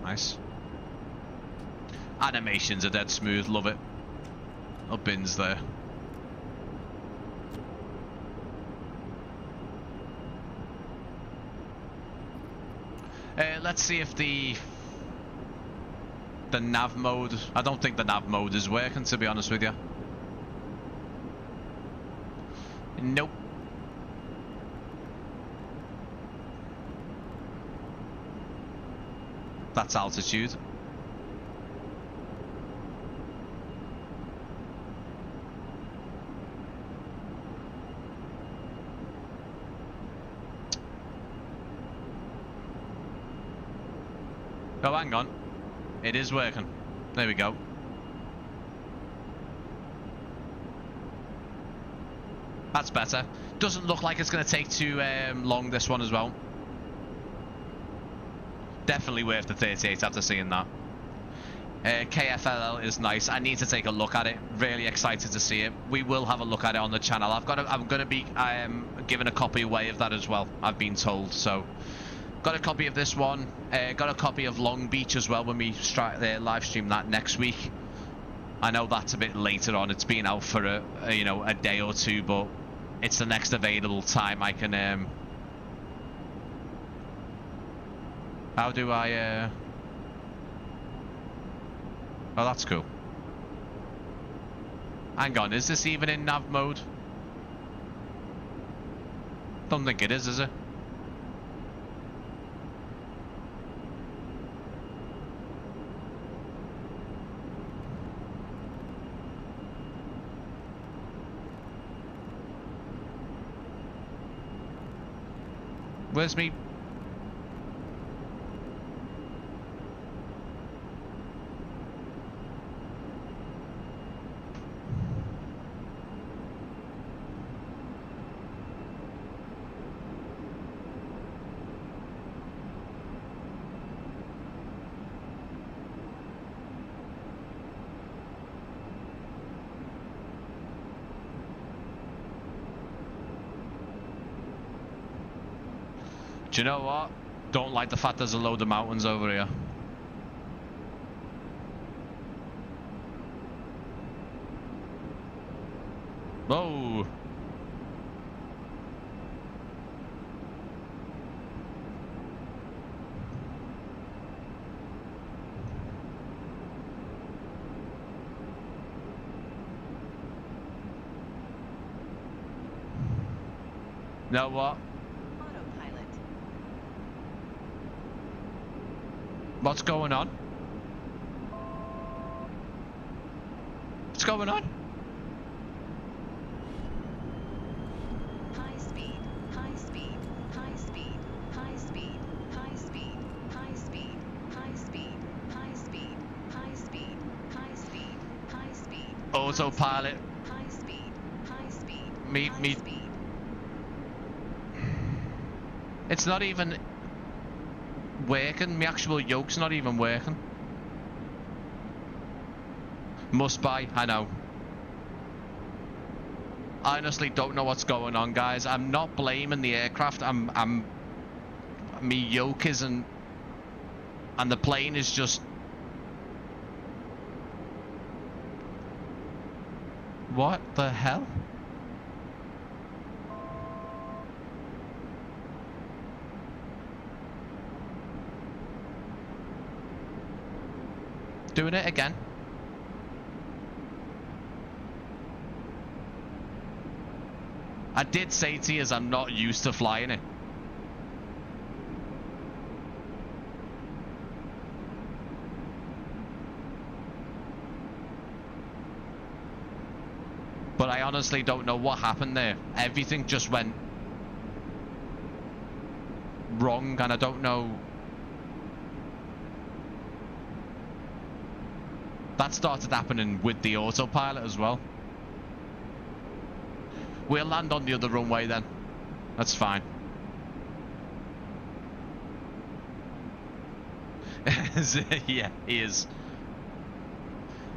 Nice. Animations are dead smooth, love it. No bins there. Let's see if the nav mode, I don't think the nav mode is working, to be honest with you. Nope. That's altitude. Oh, hang on. It is working. There we go. That's better. Doesn't look like it's going to take too long, this one as well. Definitely worth the 38 after seeing that. KFLL is nice. I need to take a look at it. Really excited to see it. We will have a look at it on the channel. I'm going to be giving a copy away of that as well, I've been told. So, got a copy of this one. Got a copy of Long Beach as well when we live stream that next week. I know that's a bit later on. It's been out for a day or two, but it's the next available time I can. How do I? Oh, that's cool. Hang on, is this even in nav mode? Don't think it is it? Where's me? Do you know what? Don't like the fact there's a load of mountains over here. Whoa. Know what? Autopilot. What's going on? What's going on? High speed, high speed, high speed, high speed, high speed, high speed, high speed, high speed, high speed, high speed, high speed. Autopilot. High speed, high speed. Me. Speed. It's not even working. My actual yoke's not even working. Must buy. I know. I honestly don't know what's going on, guys. I'm not blaming the aircraft. Me yoke isn't, and the plane is just. What the hell? Doing it again. I did say to you, I'm not used to flying it. But I honestly don't know what happened there. Everything just went wrong, and I don't know. That started happening with the autopilot as well. We'll land on the other runway then. That's fine. Yeah, he is.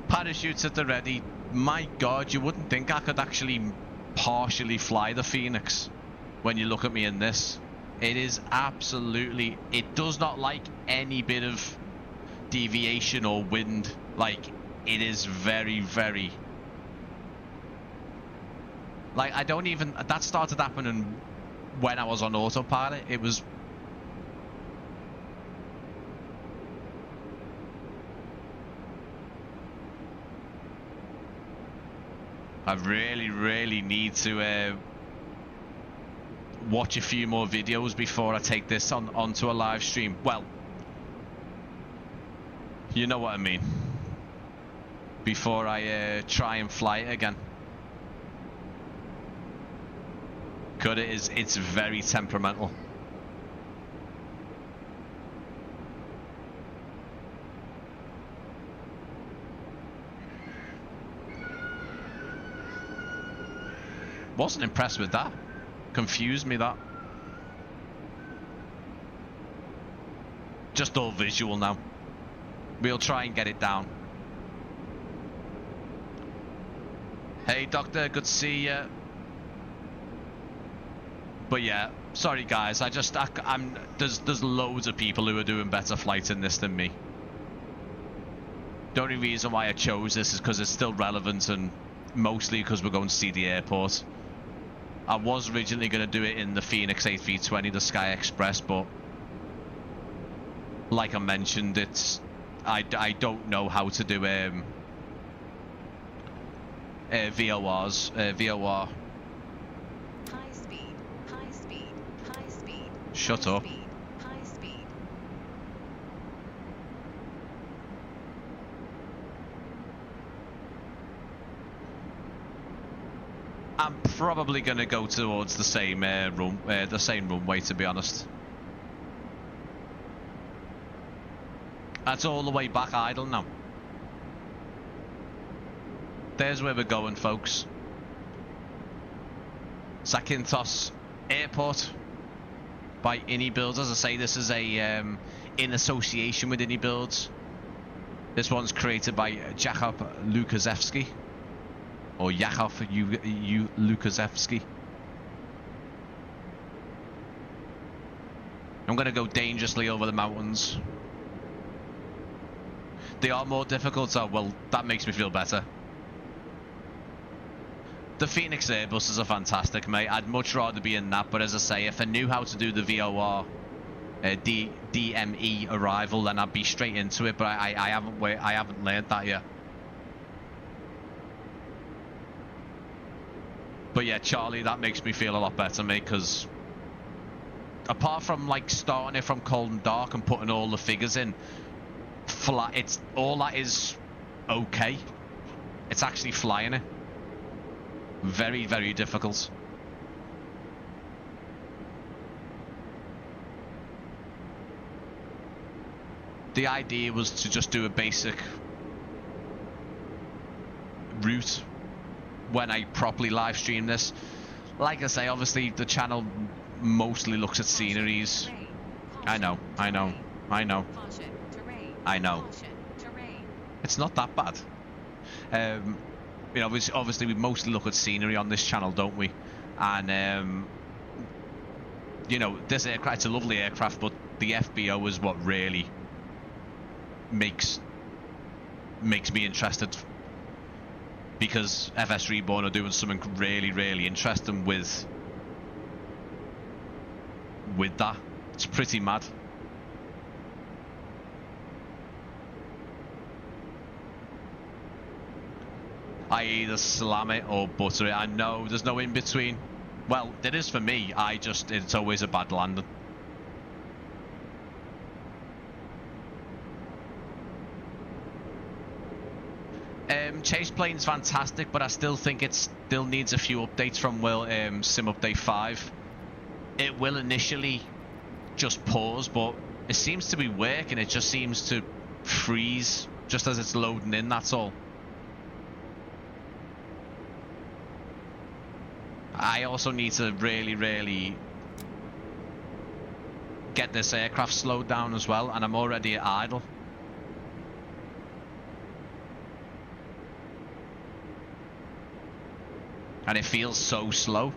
Parachutes at the ready. My God, you wouldn't think I could actually partially fly the Phoenix when you look at me in this. It is absolutely... It does not like any bit of deviation or wind. Like, it is very, very... Like, I don't even... That started happening when I was on autopilot. It was... I really, really need to watch a few more videos before I take this onto a live stream. Well, you know what I mean. Before I try and fly it again. Because it's very temperamental. Wasn't impressed with that. Confused me, that. Just all visual now. We'll try and get it down. Hey Doctor, good to see you. But yeah, sorry guys, there's loads of people who are doing better flights in this than me. The only reason why I chose this is because it's still relevant, and mostly because we're going to see the airport. I was originally going to do it in the Phoenix 8V20, the Sky Express, but like I mentioned, I don't know how to do VOR. High speed, high speed, high speed. Shut high up. Speed, high speed. I'm probably going to go towards the same runway, to be honest. That's all the way back idle now. There's where we're going, folks. Zakynthos Airport by iniBuilds. As I say, this is a in association with iniBuilds. This one's created by Jakub Lukaszewski. Or Jakub Lukaszewski. I'm going to go dangerously over the mountains. They are more difficult, so, well, that makes me feel better. The Phoenix Airbuses are fantastic, mate. I'd much rather be in that, but as I say, if I knew how to do the VOR, DME arrival, then I'd be straight into it, but I haven't learned that yet. But yeah, Charlie, that makes me feel a lot better, mate, because apart from like starting it from cold and dark and putting all the figures in, it's all that is okay. It's actually flying it. Very, very difficult. The idea was to just do a basic route when I properly live stream this. Like I say, obviously the channel mostly looks at sceneries. I know. It's not that bad. You know, obviously we mostly look at scenery on this channel, don't we? And you know, this aircraft, it's a lovely aircraft, but the FBO is what really makes me interested, because FS Reborn are doing something really, really interesting with that. It's pretty mad. I either slam it or butter it. I know there's no in between. Well, there is for me. It's always a bad landing. Chase plane's fantastic, but I still think it still needs a few updates from Sim Update 5. It will initially just pause, but it seems to be working. It just seems to freeze just as it's loading in, that's all. I also need to really, really get this aircraft slowed down as well, and I'm already at idle. And it feels so slow.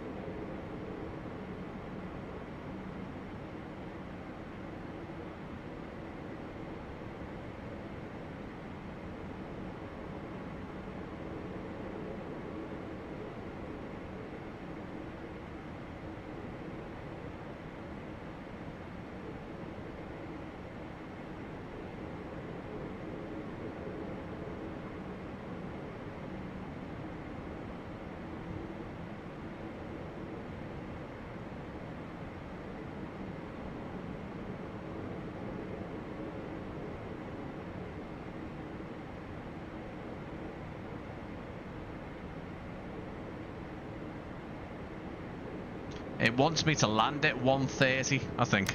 It wants me to land at 130, I think.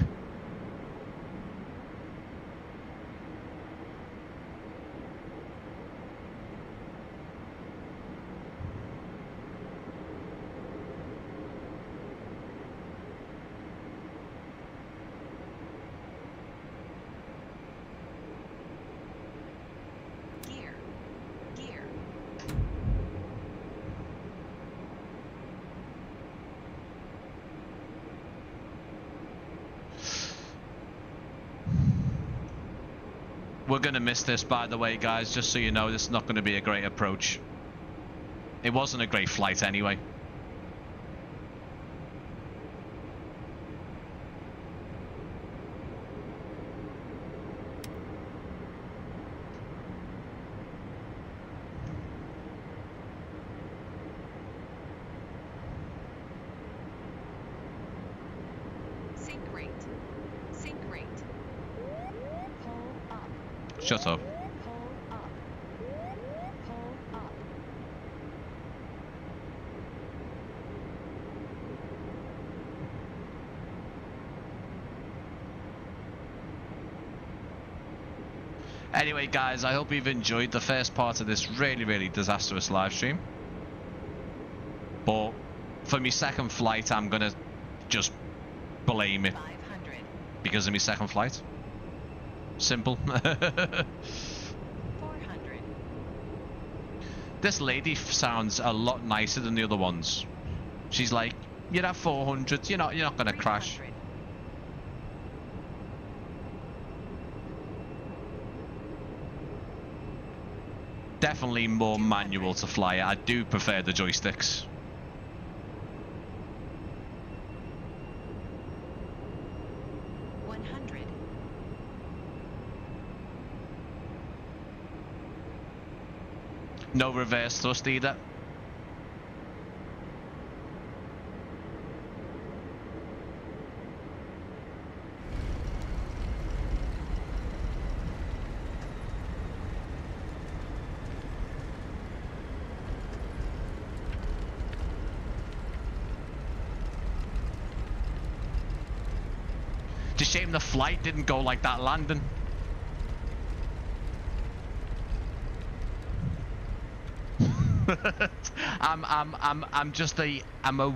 We're going to miss this, by the way, guys, just so you know. This is not going to be a great approach. It wasn't a great flight anyway. Shut up. Anyway, guys, I hope you've enjoyed the first part of this really, really disastrous live stream. But for my second flight, I'm going to just blame it because of my second flight. Simple. 400. This lady sounds a lot nicer than the other ones. She's like, you're at 400, you're not gonna crash. Definitely more manual to fly it. I do prefer the joysticks. No reverse thrust either. It's a shame the flight didn't go like that landing. I'm a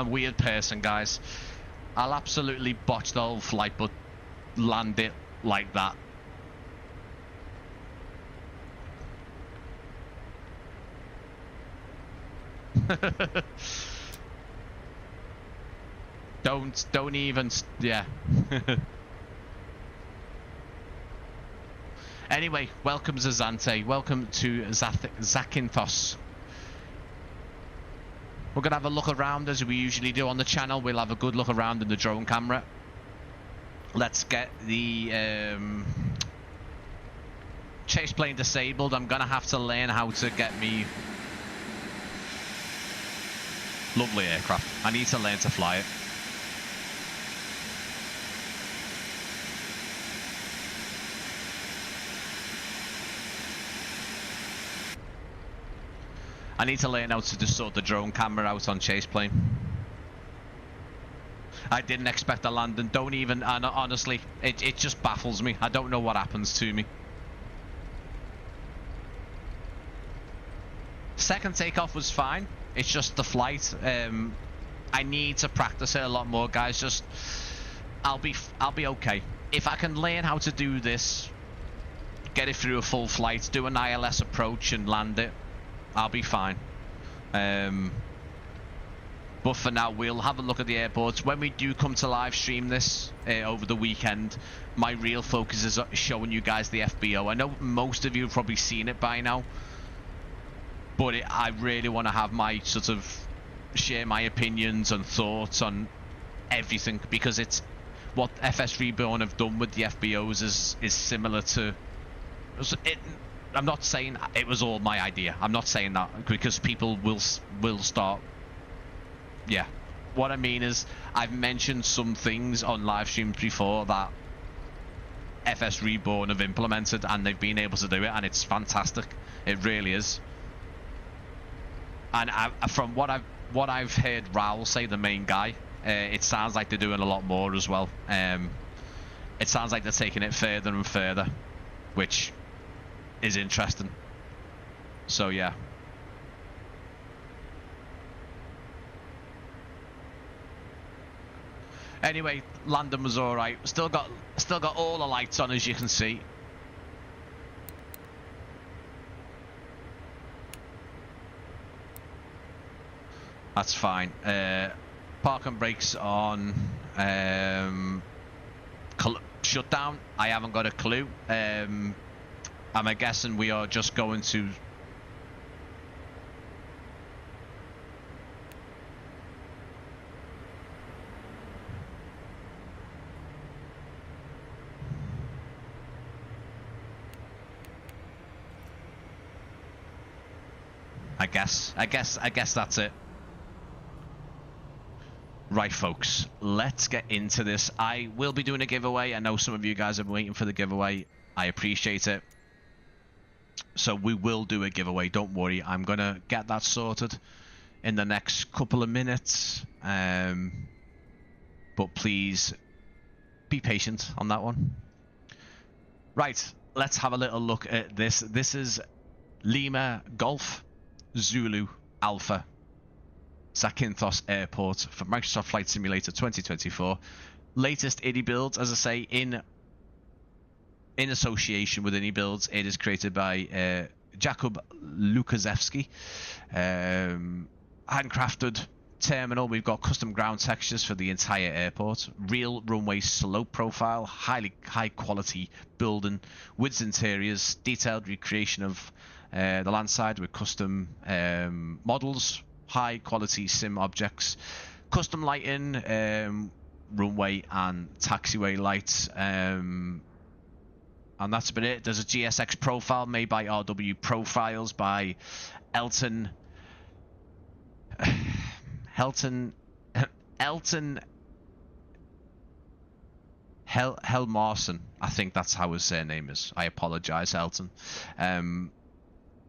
weird person, guys. I'll absolutely botch the whole flight, but land it like that. Don't even, yeah. Anyway, welcome to Zante. Welcome to Zakynthos. We're going to have a look around as we usually do on the channel. We'll have a good look around in the drone camera. Let's get the chase plane disabled. I'm going to have to learn how to get me... Lovely aircraft. I need to learn to fly it. I need to learn how to just sort the drone camera out on chase plane. I didn't expect a landing. Don't even, and honestly, it just baffles me. I don't know what happens to me. Second takeoff was fine. It's just the flight. I need to practice it a lot more, guys. Just, I'll be okay. If I can learn how to do this, get it through a full flight, do an ILS approach and land it, I'll be fine. But for now, we'll have a look at the airports. When we do come to live stream this over the weekend, my real focus is showing you guys the FBO. I know most of you have probably seen it by now, but I really want to have my sort of share my opinions and thoughts on everything, because it's what FS Reborn have done with the FBOs is similar to it. I'm not saying it was all my idea. I'm not saying that, because people will start. Yeah, what I mean is I've mentioned some things on live streams before that FS Reborn have implemented, and they've been able to do it, and it's fantastic. It really is. And from what I've heard Raoul say, the main guy, it sounds like they're doing a lot more as well. It sounds like they're taking it further and further, which is interesting. So yeah. Anyway, landing was all right. Still got all the lights on, as you can see. That's fine. Park and brakes on. Shutdown. I haven't got a clue. I'm guessing we are just going to... I guess that's it. Right, folks, let's get into this. I will be doing a giveaway. I know some of you guys have been waiting for the giveaway. I appreciate it. So we will do a giveaway, don't worry. I'm going to get that sorted in the next couple of minutes. But please be patient on that one. Right, let's have a little look at this. This is Lima Golf Zulu Alpha Zakynthos Airport for Microsoft Flight Simulator 2024. Latest iniBuilds, as I say, in association with iniBuilds. It is created by Jakub Lukaszewski. Handcrafted terminal. We've got custom ground textures for the entire airport. Real runway slope profile. High quality building. Widths interiors. Detailed recreation of the land side with custom models, high quality sim objects, custom lighting, runway and taxiway lights, and that's about it. There's a GSX profile made by RW Profiles by Elton Helmarson. I think that's how his surname is. I apologize, Elton.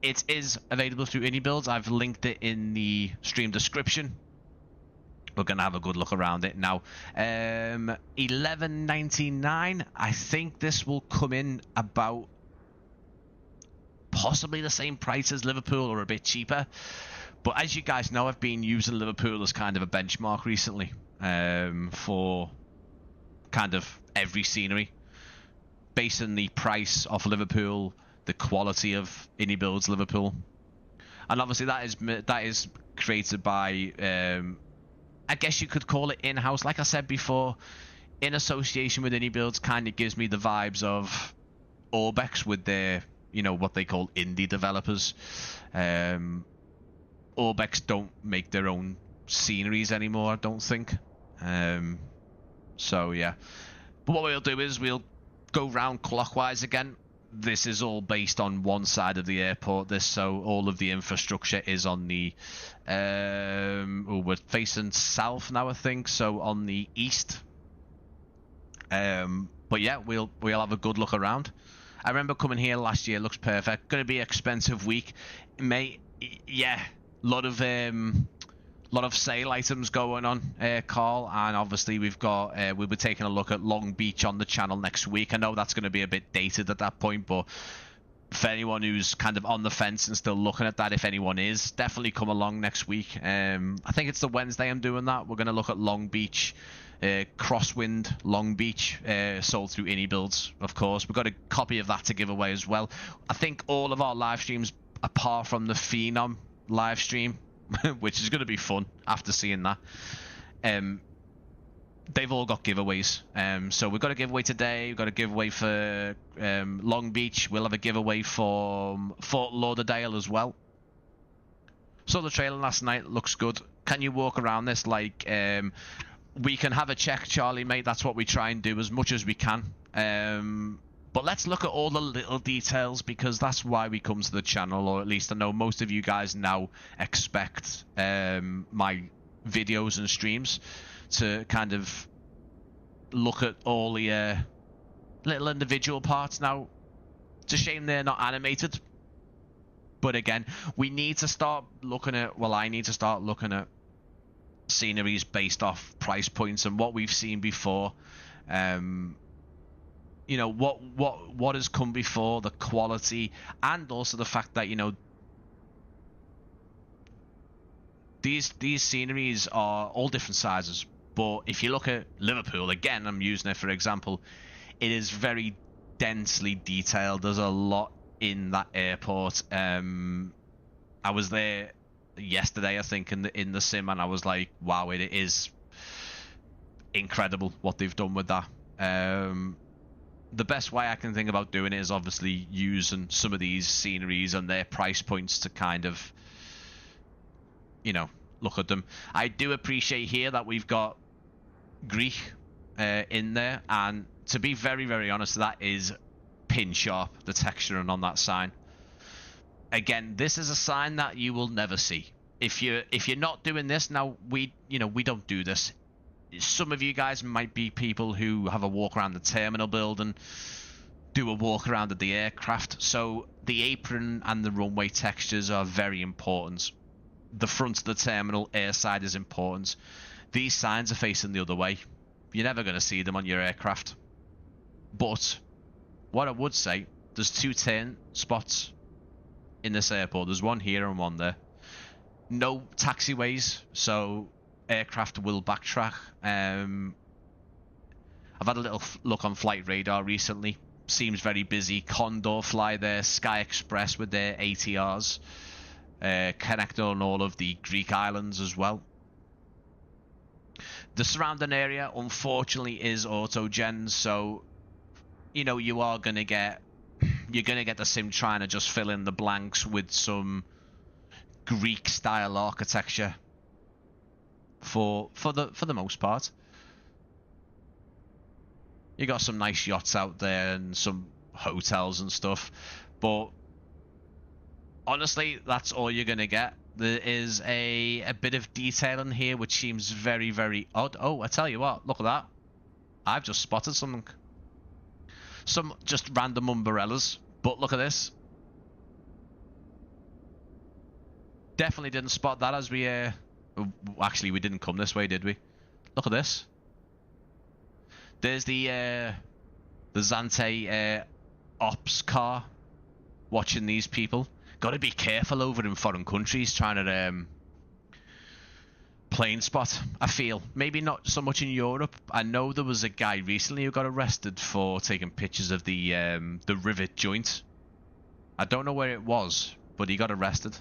It is available through iniBuilds. I've linked it in the stream description. We're gonna have a good look around it now. $11.99. I think this will come in about possibly the same price as Liverpool or a bit cheaper. But as you guys know, I've been using Liverpool as kind of a benchmark recently for kind of every scenery, basing the price off Liverpool, the quality of iniBuilds Liverpool, and obviously that is created by I guess you could call it in-house. Like I said before, in association with iniBuilds, kind of gives me the vibes of Orbex with their, you know, what they call indie developers. Orbex don't make their own sceneries anymore, I don't think. So yeah, but what we'll do is we'll go round clockwise again. This is all based on one side of the airport, so all of the infrastructure is on the we're facing south now, I think, so on the east. But yeah, we'll have a good look around. I remember coming here last year. Looks perfect. Gonna be an expensive week, mate. Yeah, lot of sale items going on, Carl, and obviously we've got we'll be taking a look at Long Beach on the channel next week. I know that's going to be a bit dated at that point, but for anyone who's kind of on the fence and still looking at that, if anyone is, definitely come along next week. I think it's the Wednesday I'm doing that. We're going to look at Long Beach, Crosswind Long Beach, sold through iniBuilds, of course. We've got a copy of that to give away as well. I think all of our live streams, apart from the Phenom live stream, which is going to be fun after seeing that, they've all got giveaways. So we've got a giveaway today. We've got a giveaway for Long Beach. We'll have a giveaway for Fort Lauderdale as well. Saw the trailer last night. Looks good. Can you walk around this? Like, we can have a check, Charlie, mate. That's what we try and do as much as we can. But let's look at all the little details, because that's why we come to the channel, or at least I know most of you guys now expect my videos and streams to kind of look at all the little individual parts. Now, it's a shame they're not animated, but again, we need to start looking at, well, I need to start looking at sceneries based off price points and what we've seen before. You know, what has come before, the quality, and also the fact that, you know, these sceneries are all different sizes. But if you look at Liverpool, again, I'm using it for example, it is very densely detailed. There's a lot in that airport. I was there yesterday, I think, in the sim, and I was like, wow, it is incredible what they've done with that. The best way I can think about doing it is obviously using some of these sceneries and their price points to kind of, you know, look at them. I do appreciate here that we've got Greek in there, and to be very, very honest, that is pin sharp, the texturing on that sign. Again, this is a sign that you will never see. If you're not doing this now, we don't do this. Some of you guys might be people who have a walk around the terminal building, do a walk around at the aircraft. So the apron and the runway textures are very important. The front of the terminal airside is important. These signs are facing the other way. You're never going to see them on your aircraft. But what I would say, there's 2 turn spots in this airport. There's one here and one there. No taxiways, so aircraft will backtrack. I've had a little look on Flight Radar recently. Seems very busy. Condor fly there. Sky Express with their ATRs. Connected on all of the Greek islands as well. The surrounding area, unfortunately, is auto-gen, so, you know, you are going to get you're going to get the sim trying to just fill in the blanks with some Greek-style architecture for the most part. You got some nice yachts out there and some hotels and stuff, but honestly, that's all you're going to get. There is a bit of detail in here which seems very, very odd. Oh, I tell you what, look at that. I've just spotted something. Some just random umbrellas, but look at this. Definitely didn't spot that as we actually we didn't come this way, did we? Look at this. There's the Zante ops car watching these people. Got to be careful over in foreign countries trying to plane spot, I feel. Maybe not so much in Europe. I know there was a guy recently who got arrested for taking pictures of the rivet joint. I don't know where it was, but he got arrested.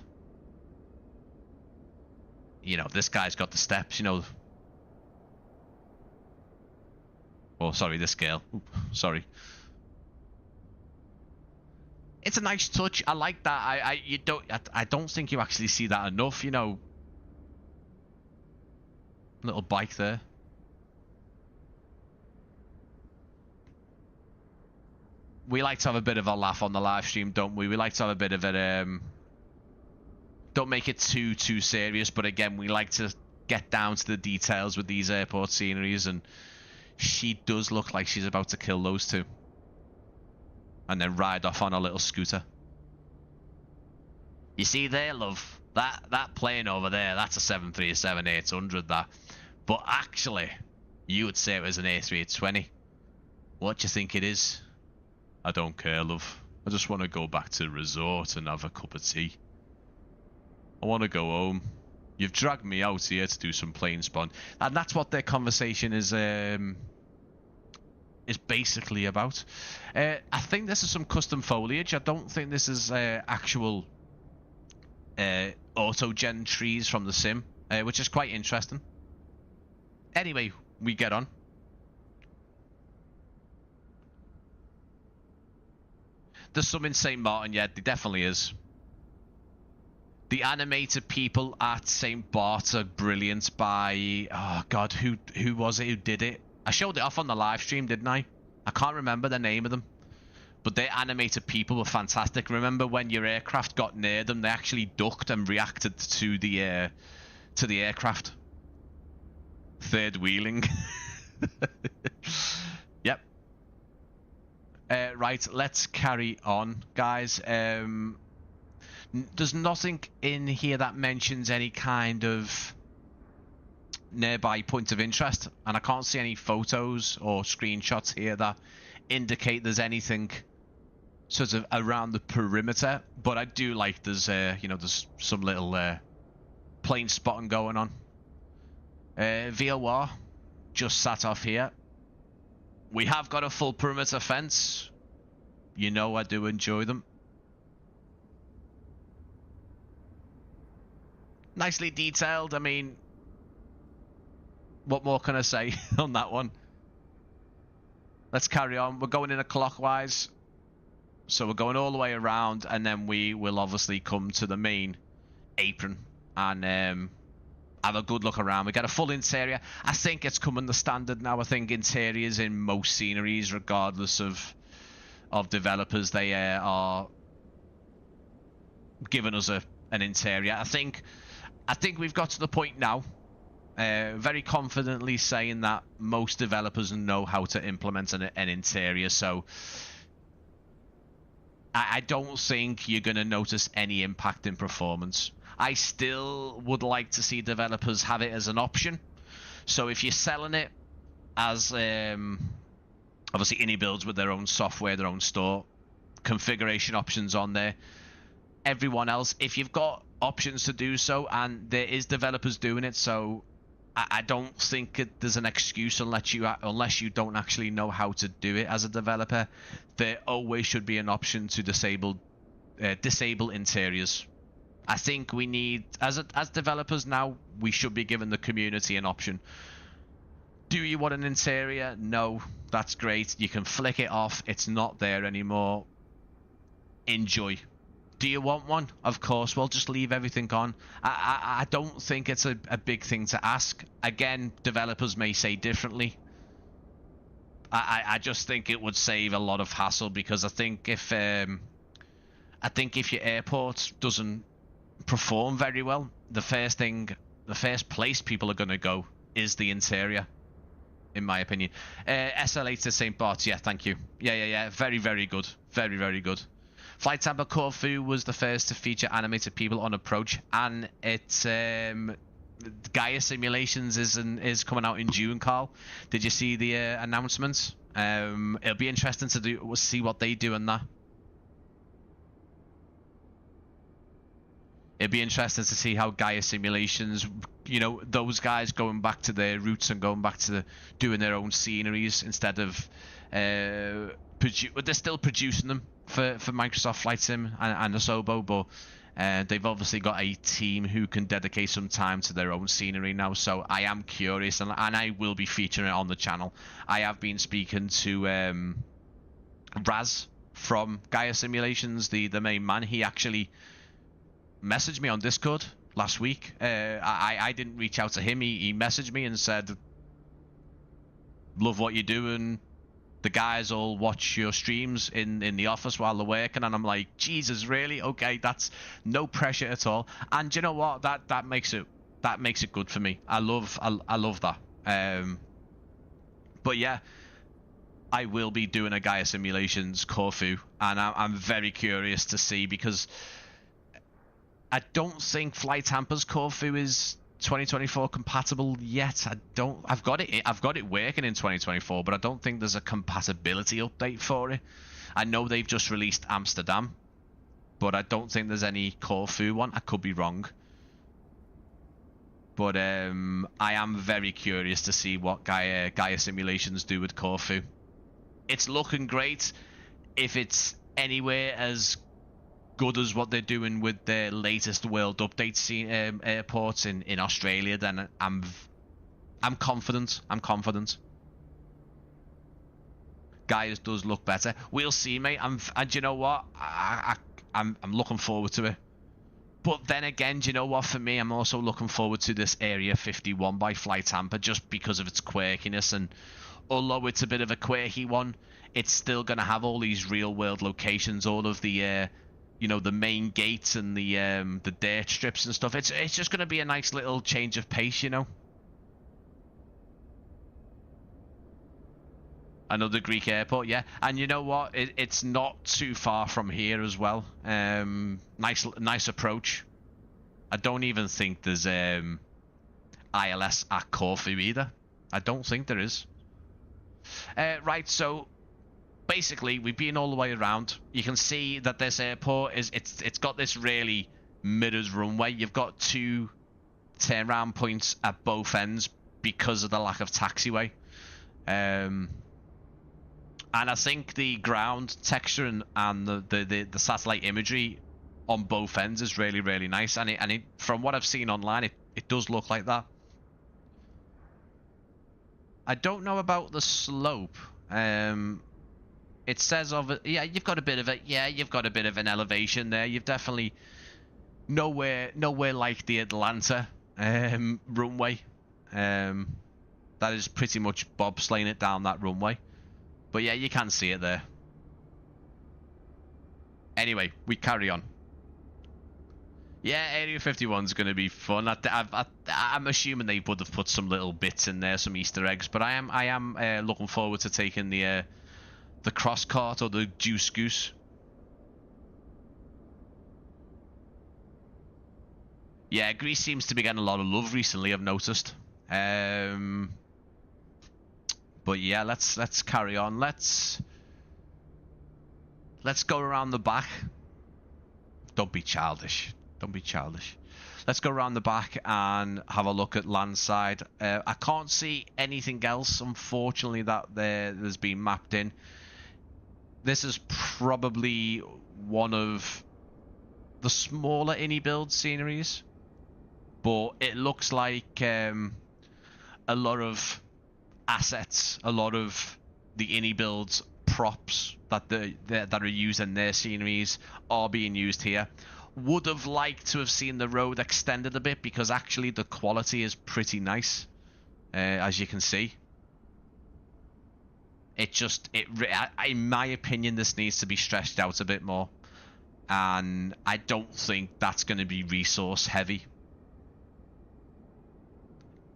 You know, this guy's got the steps, you know. Oh, sorry, this girl. Oop, sorry. It's a nice touch. I like that. I don't think you actually see that enough, you know. Little bike there. We like to have a bit of a laugh on the live stream, don't we? We like to have a bit of a don't make it too serious, but again, we like to get down to the details with these airport sceneries, and she does look like she's about to kill those two. And then ride off on a little scooter. You see there, love? That plane over there, that's a 737-800, that. But actually, you would say it was an A320. What do you think it is? I don't care, love. I just want to go back to the resort and have a cup of tea. I want to go home. You've dragged me out here to do some plane spawn. And that's what their conversation is basically about. I think this is some custom foliage. I don't think this is actual auto-gen trees from the sim, which is quite interesting. Anyway, we get on. There's some in St. Martin, yeah, there definitely is. The animated people at St. Bart's are brilliant by... Oh, God, who was it who did it? I showed it off on the live stream, didn't I? I can't remember the name of them. But their animated people were fantastic. Remember when your aircraft got near them, they actually ducked and reacted to the aircraft. Third wheeling. Yep. Right, let's carry on, guys. There's nothing in here that mentions any kind of nearby point of interest, and I can't see any photos or screenshots here that indicate there's anything sort of around the perimeter. But I do like there's you know, there's some little plane spotting going on. VOR just sat off here. We have got a full perimeter fence. You know I do enjoy them. Nicely detailed. I mean, what more can I say on that one? Let's carry on. We're going in a clockwise. So we're going all the way around, and then we will obviously come to the main apron and have a good look around. We got a full interior. I think it's coming the standard now. I think interiors in most sceneries, regardless of developers, they are giving us an interior. I think we've got to the point now, very confidently saying that most developers know how to implement an interior. So I don't think you're going to notice any impact in performance. I still would like to see developers have it as an option. So if you're selling it as obviously iniBuilds with their own software, their own store, configuration options on there. Everyone else, if you've got options to do so, and there is developers doing it, so I don't think there's an excuse unless you don't actually know how to do it as a developer. There always should be an option to disable interiors. I think we need, as developers now, we should be giving the community an option. Do you want an interior? No, that's great. You can flick it off. It's not there anymore. enjoy. Do you want one? Of course. Well, just leave everything on. I don't think it's a big thing to ask. Again, developers may say differently. I just think it would save a lot of hassle, because I think if your airport doesn't perform very well, the first place people are going to go is the interior, in my opinion. SLA to St. Bart's, yeah, thank you. Yeah. Very, very good. Very, very good. Flight Tampa Corfu was the first to feature animated people on approach, and it's Gaia Simulations is coming out in June, Carl. Did you see the announcements? It'll be interesting to see what they do in that. It'd be interesting to see how Gaia Simulations, you know, those guys going back to their roots and going back to doing their own sceneries instead of they're still producing them for Microsoft Flight Sim and Asobo, but they've obviously got a team who can dedicate some time to their own scenery now. So I am curious, and I will be featuring it on the channel. I have been speaking to Raz from Gaia Simulations, the main man. He actually messaged me on Discord last week. I didn't reach out to him. He messaged me and said, love what you're doing. The guys all watch your streams in the office while they're working, and I'm like, Jesus, really? Okay, that's no pressure at all. And you know what? That makes it good for me. I love that. But yeah, I will be doing a Gaia Simulations Corfu, and I'm very curious to see, because I don't think Flight Tampa's Corfu is 2024 compatible yet. I've got it working in 2024, but I don't think there's a compatibility update for it. I know they've just released Amsterdam, but I don't think there's any Corfu one. I could be wrong, but I am very curious to see what Gaia Simulations do with Corfu. It's looking great. If it's anywhere as good as what they're doing with their latest world update airports in Australia, then I'm confident. Gaia's does look better. We'll see, mate. And you know what? I'm looking forward to it. But then again, do you know what? For me, I'm also looking forward to this Area 51 by Flight Tampa, just because of its quirkiness. And although it's a bit of a quirky one, it's still going to have all these real world locations, all of the you know, the main gates and the dirt strips and stuff. It's just going to be a nice little change of pace, you know. Another Greek airport, yeah. And you know what? It's not too far from here as well. Nice approach. I don't even think there's ILS at Corfu either. I don't think there is. Right, so basically, we've been all the way around. You can see that this airport it's got this really mirrored runway. You've got two turnaround points at both ends because of the lack of taxiway. And I think the ground texture and the satellite imagery on both ends is really, really nice. And it from what I've seen online, it does look like that. I don't know about the slope. It says yeah, you've got a bit of it. Yeah, you've got a bit of an elevation there. You've definitely nowhere like the Atlanta runway. That is pretty much bobsleighing it down that runway. But yeah, you can see it there. Anyway, we carry on. Yeah, Area 51 is going to be fun. I'm assuming they would have put some little bits in there, some Easter eggs. But I am looking forward to taking the cross cart or the juice goose. Yeah, Greece seems to be getting a lot of love recently, I've noticed. But yeah, let's carry on. Let's go around the back. Don't be childish. Don't be childish. Let's go around the back and have a look at landside. I can't see anything else, unfortunately, that there's been mapped in. This is probably one of the smaller iniBuilds sceneries, but it looks like a lot of assets, a lot of the iniBuilds props that that are used in their sceneries are being used here. Would have liked to have seen the road extended a bit, because actually the quality is pretty nice, as you can see. In my opinion, this needs to be stretched out a bit more, and I don't think that's going to be resource heavy.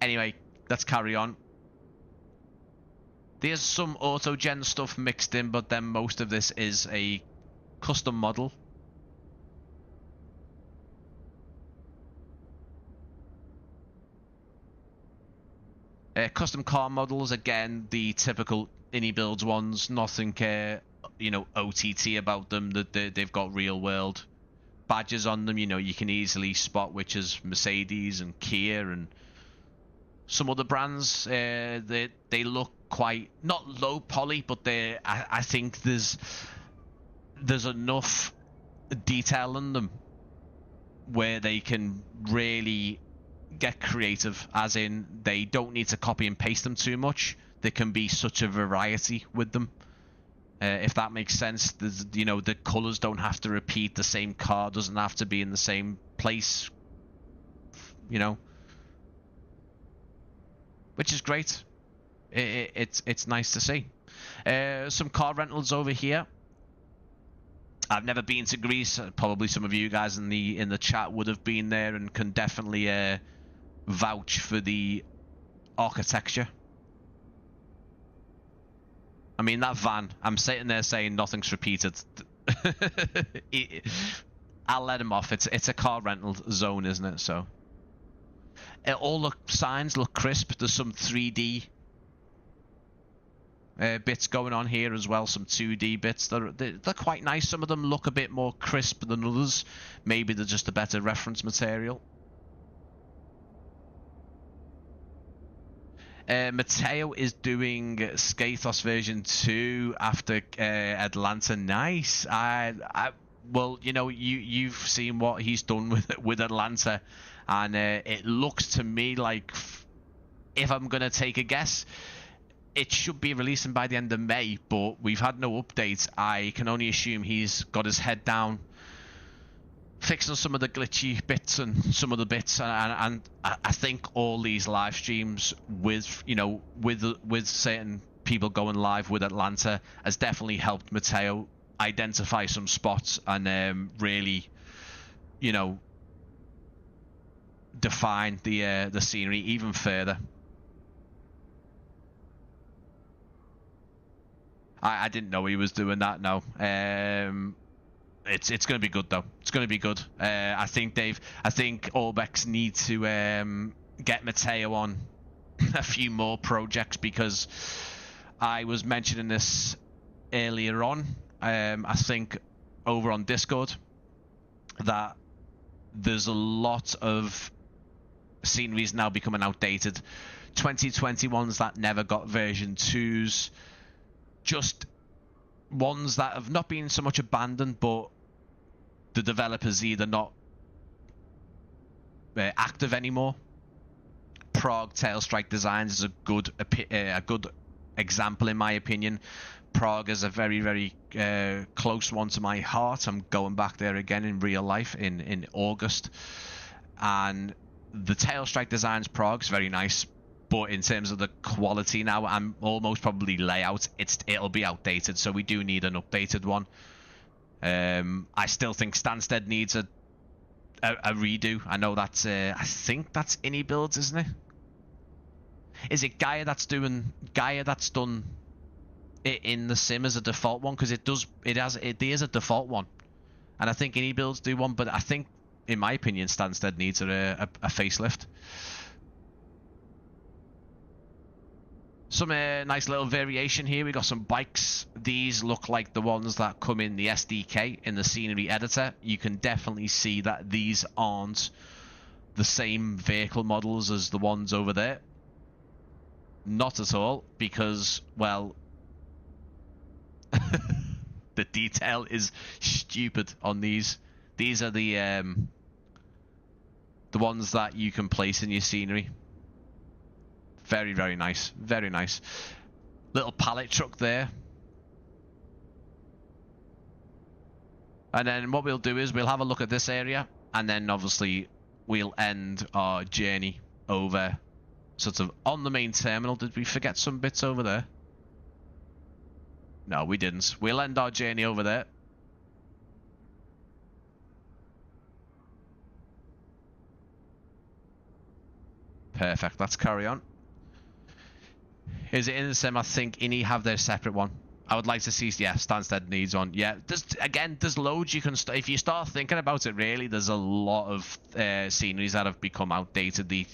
Anyway, let's carry on. There's some auto-gen stuff mixed in, but then most of this is a custom model. Custom car models, again, the typical iniBuilds ones. Nothing, you know, OTT about them. That they've got real world badges on them. You know, you can easily spot which is Mercedes and Kia and some other brands. They look quite not low poly, but I think there's enough detail in them where they can really get creative, as in they don't need to copy and paste them too much. There can be such a variety with them, if that makes sense. There's, you know, the colors don't have to repeat. The same car doesn't have to be in the same place, you know, which is great. It's nice to see. Some car rentals over here. I've never been to Greece. Probably some of you guys in the chat would have been there and can definitely vouch for the architecture. I mean, that van, I'm sitting there saying nothing's repeated. I'll let him off. It's a car rental zone, isn't it? So all the signs look crisp. There's some 3D bits going on here as well, some 2D bits. They're quite nice. Some of them look a bit more crisp than others. Maybe they're just a better reference material. Matteo is doing Zakinthos version 2 after Atlanta. Nice. Well, you know, you've seen what he's done with Atlanta, and it looks to me like, if I'm gonna take a guess, it should be releasing by the end of May, but we've had no updates. I can only assume he's got his head down, fixing some of the glitchy bits and some of the bits, and I think all these live streams with, you know, with certain people going live with Atlanta has definitely helped Matteo identify some spots and really, you know, define the scenery even further. I didn't know he was doing that. No. It's going to be good though. It's going to be good. I think Orbex need to get Matteo on a few more projects, because I was mentioning this earlier on. I think over on Discord that there's a lot of sceneries now becoming outdated. 2021s that never got version 2s. Just ones that have not been so much abandoned, but the developers either not active anymore. Prague Tailstrike Designs is a good example, in my opinion. Prague is a very, very close one to my heart. I'm going back there again in real life in August, and the Tailstrike Designs Prague's very nice. But in terms of the quality now, I'm almost probably layout, it'll be outdated, so we do need an updated one. I still think Stansted needs a redo. I know that's I think that's iniBuilds, isn't it? Is it Gaia that's done it in the sim as a default one? Because it is a default one, and I think iniBuilds do one, but I think, in my opinion, Stansted needs a facelift. Some nice little variation here. We got some bikes. These look like the ones that come in the SDK in the scenery editor. You can definitely see that these aren't the same vehicle models as the ones over there. Not at all, because, well, the detail is stupid on these. These are the ones that you can place in your scenery. Very, very nice. Very nice. Little pallet truck there. And then what we'll do is we'll have a look at this area, and then obviously we'll end our journey over sort of on the main terminal. Did we forget some bits over there? No, we didn't. We'll end our journey over there. Perfect. Let's carry on. Is it in the sim? I think ini have their separate one. I would like to see, yeah, Stansted needs one. Yeah, there's loads you can, if you start thinking about it, really, there's a lot of sceneries that have become outdated. They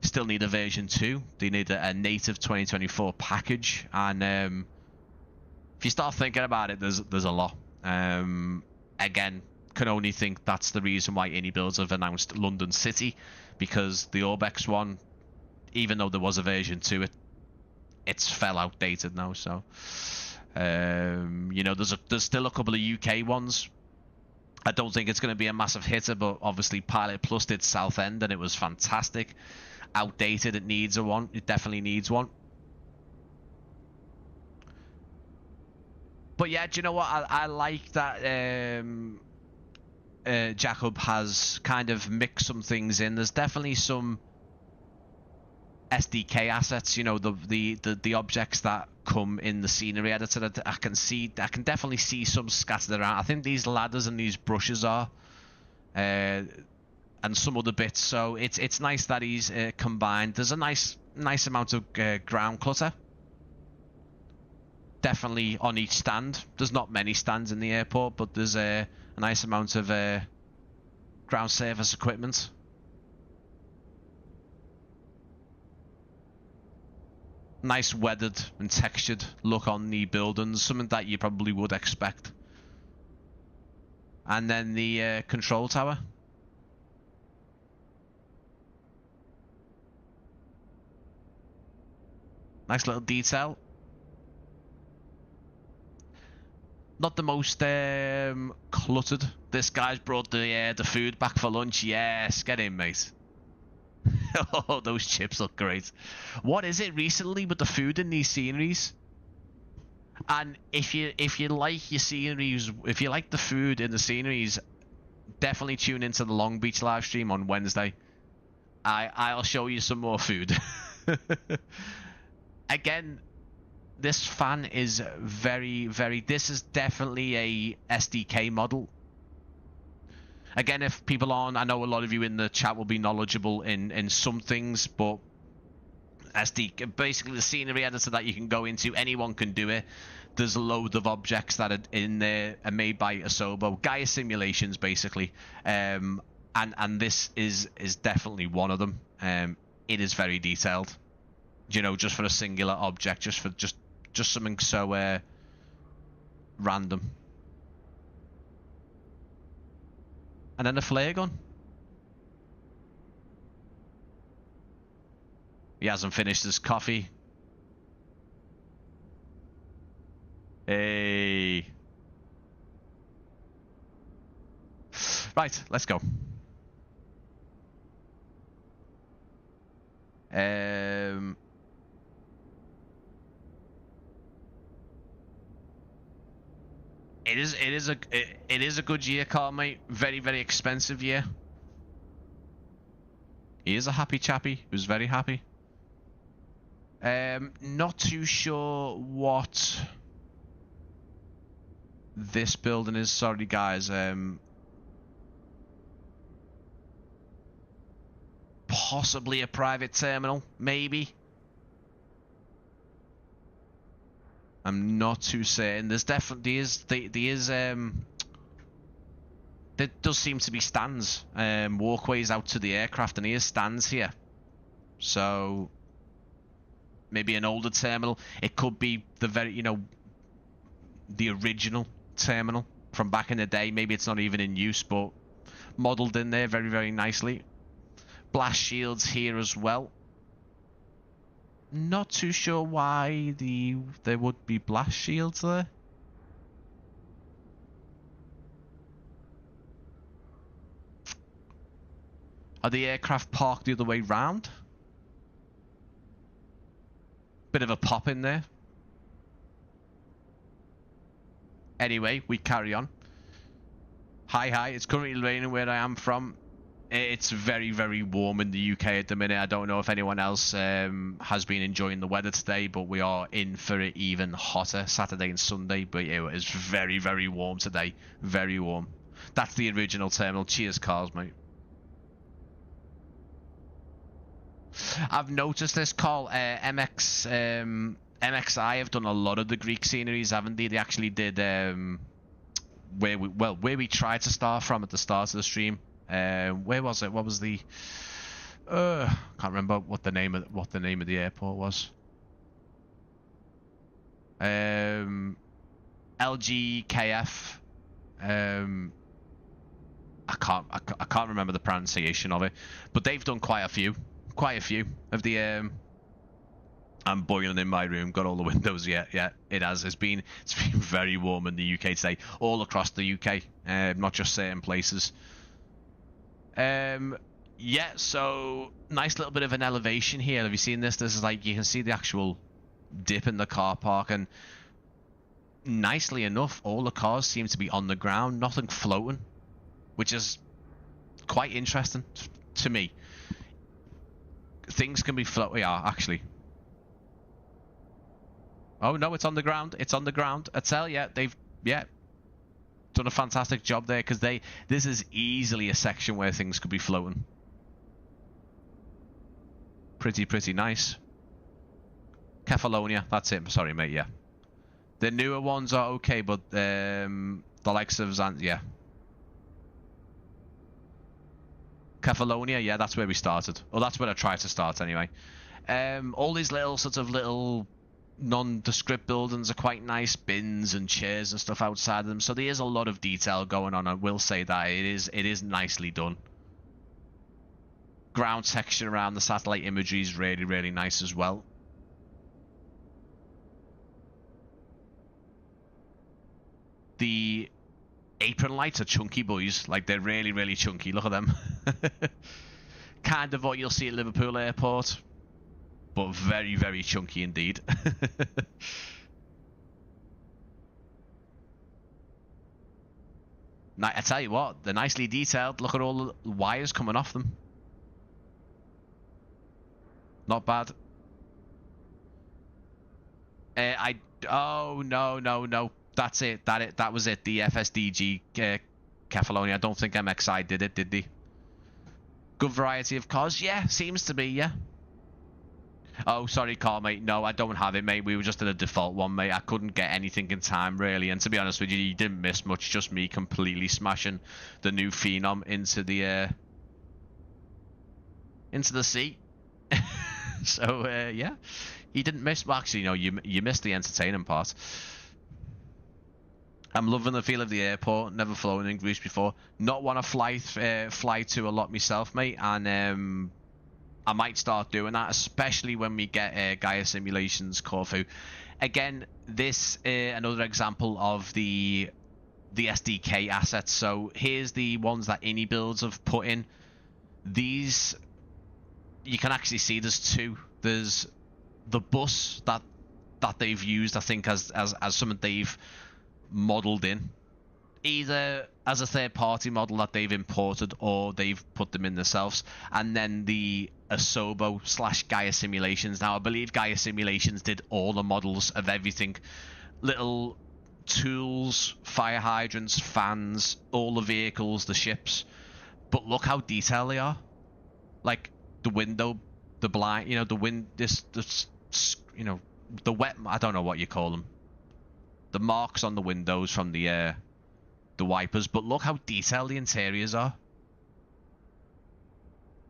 still need a version 2. They need a native 2024 package. And if you start thinking about it, there's a lot. Again, can only think that's the reason why iniBuilds have announced London City, because the Orbex one, even though there was a version 2, it's fell outdated now. So you know, there's still a couple of UK ones. I don't think it's going to be a massive hitter, but obviously Pilot Plus did Southend and it was fantastic. Outdated, it needs a one. It definitely needs one. But yeah, do you know what? I like that Jakub has kind of mixed some things in. There's definitely some SDK assets, you know, the objects that come in the scenery editor that I can definitely see some scattered around. I think these ladders and these brushes are, and some other bits. So it's nice that he's combined. There's a nice amount of ground clutter. Definitely on each stand. There's not many stands in the airport, but there's a nice amount of ground service equipment. Nice weathered and textured look on the buildings, something that you probably would expect. And then the control tower. Nice little detail. Not the most cluttered. This guy's brought the food back for lunch. Yes, get in, mate. Oh, those chips look great. What is it recently with the food in these sceneries? And if you like your sceneries, if you like the food in the sceneries, definitely tune into the Long Beach live stream on Wednesday. I'll show you some more food. Again, this fan is very, very... This is definitely a SDK model. Again, if people aren't... I know a lot of you in the chat will be knowledgeable in some things, but SDK... Basically, the scenery editor that you can go into, anyone can do it. There's a load of objects that are in there are made by Asobo. Gaia simulations, basically. And this is definitely one of them. It is very detailed. You know, just for a singular object, just something so random. And then a flare gun. He hasn't finished his coffee. Hey. Right, let's go. It is a good year, Carl, mate. Very, very expensive year. He is a happy chappy. He was very happy. Not too sure what this building is. Sorry, guys. Possibly a private terminal, maybe. I'm not too certain. There's definitely there does seem to be stands, walkways out to the aircraft, and here's stands here. So maybe an older terminal. It could be the the original terminal from back in the day. Maybe it's not even in use, but modeled in there very, very nicely. Blast shields here as well. Not too sure why there would be blast shields there. Are the aircraft parked the other way round? Bit of a pop in there. Anyway, we carry on. Hi. It's currently raining where I am from. It's very, very warm in the UK at the minute. I don't know if anyone else has been enjoying the weather today, but we are in for it even hotter Saturday and Sunday. But it is very, very warm today. Very warm. That's the original terminal. Cheers, cars, mate. I've noticed this, Carl. MXI have done a lot of the Greek sceneries, haven't they? They actually did where we tried to start from at the start of the stream. Where was it? What was the? Can't remember what the name of the airport was. LGKF. I can't remember the pronunciation of it, but they've done quite a few of the. I'm boiling in my room. Got all the windows. Yeah, it has. It's been very warm in the UK today, all across the UK, not just certain places. Yeah, so nice little bit of an elevation here. Have you seen this? This is like, you can see the actual dip in the car park, and nicely enough, all the cars seem to be on the ground, nothing floating, which is quite interesting to me. Things can be floating. Yeah, actually. Oh no, it's on the ground. It's on the ground. I tell you, they've done a fantastic job there, because this is easily a section where things could be floating. Pretty nice. Kefalonia, that's it. Sorry, mate. Yeah, the newer ones are okay, but the likes of Zante, yeah. Kefalonia, yeah, that's where we started. Well, that's where I tried to start anyway. All these little nondescript buildings are quite nice, bins and chairs and stuff outside of them, so there is a lot of detail going on. I will say that it is nicely done. Ground texture around the satellite imagery is really nice as well. The apron lights are chunky, boys. Like, they're really chunky. Look at them. Kind of what you'll see at Liverpool Airport, but very chunky indeed. Now, I tell you what, they're nicely detailed. Look at all the wires coming off them. Not bad. Oh no. That's it. That was it. The FSDG Kefalonia. I don't think MXI did it, did they? Good variety of cars. Yeah, seems to be, yeah. Oh, sorry, car, mate. No, I don't have it, mate. We were just in a default one, mate. I couldn't get anything in time, really. And to be honest with you, you didn't miss much. Just me completely smashing the new Phenom into the seat. So, yeah. You didn't miss... Well, actually, no, you missed the entertaining part. I'm loving the feel of the airport. Never flown in Greece before. Not want to fly to a lot myself, mate. And I might start doing that, especially when we get Gaia Simulations Corfu. Again, this another example of the SDK assets. So here's the ones that iniBuilds have put in. These, you can actually see there's two. There's the bus that they've used, I think, as something they've modeled in, either as a third-party model that they've imported or they've put them in themselves. And then the Asobo / Gaia Simulations. Now, I believe Gaia Simulations did all the models of everything. Little tools, fire hydrants, fans, all the vehicles, the ships. But look how detailed they are. Like, the window, the blind, the wind, this the wet, I don't know what you call them. The marks on the windows from the wipers, but look how detailed the interiors are.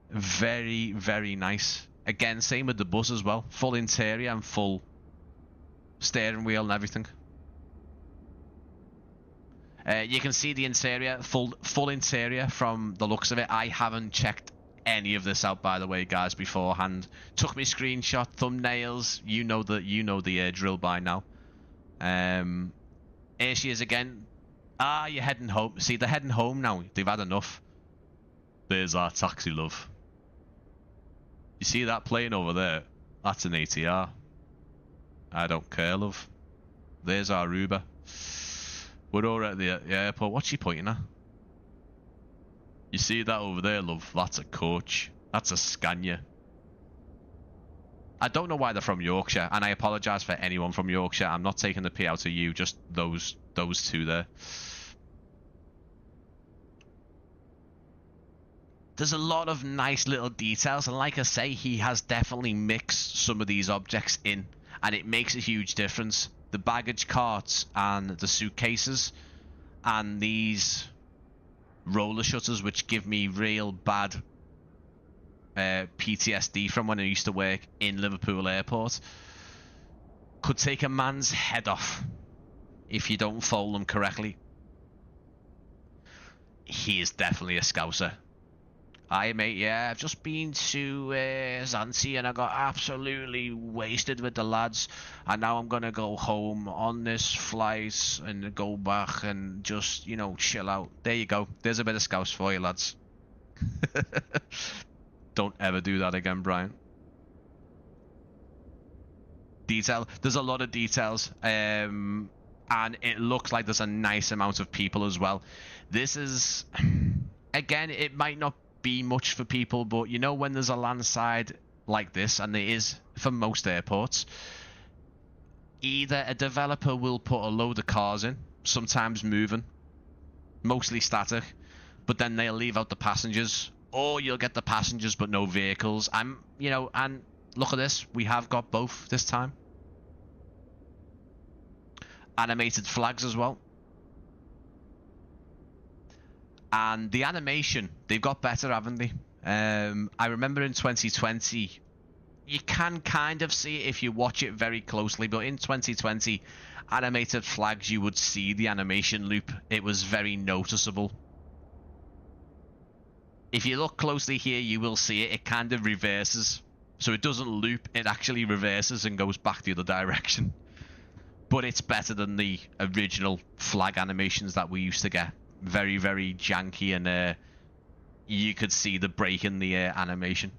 Very nice. Again, same with the bus as well. Full interior and full steering wheel and everything. You can see the interior, full interior from the looks of it. I haven't checked any of this out, by the way, guys, beforehand. Took me screenshot, thumbnails. You know the drill by now. Here she is again. You're heading home. See, they're heading home now. They've had enough. There's our taxi, love. You see that plane over there? That's an ATR. I don't care, love. There's our Uber. We're all at the airport. What's she pointing at? You see that over there, love? That's a coach. That's a Scania. I don't know why they're from Yorkshire, and I apologise for anyone from Yorkshire. I'm not taking the P out of you, just those two there. There's a lot of nice little details, and like I say, he has definitely mixed some of these objects in, and it makes a huge difference. The baggage carts and the suitcases and these roller shutters, which give me real bad PTSD from when I used to work in Liverpool Airport, could take a man's head off if you don't fold them correctly. He is definitely a Scouser. Aye, mate, yeah, I've just been to Zante and I got absolutely wasted with the lads, and now I'm gonna go home on this flight and go back and just, you know, chill out. There you go. There's a bit of Scouse for you, lads. Don't ever do that again, Brian. Detail. There's a lot of details, and it looks like there's a nice amount of people as well. This is, again, it might not be much for people, but you know, when there's a landside like this, and there is for most airports, either a developer will put a load of cars in, sometimes moving, mostly static, but then they'll leave out the passengers, or you'll get the passengers but no vehicles. You know, and look at this, we have got both this time. Animated flags as well. And the animation, they've got better, haven't they? I remember in 2020, you can kind of see it if you watch it very closely, but in 2020, animated flags, you would see the animation loop. It was very noticeable. If you look closely here, you will see it. It kind of reverses. So it doesn't loop, it actually reverses and goes back the other direction. But it's better than the original flag animations that we used to get. Very, very janky, and you could see the break in the animation.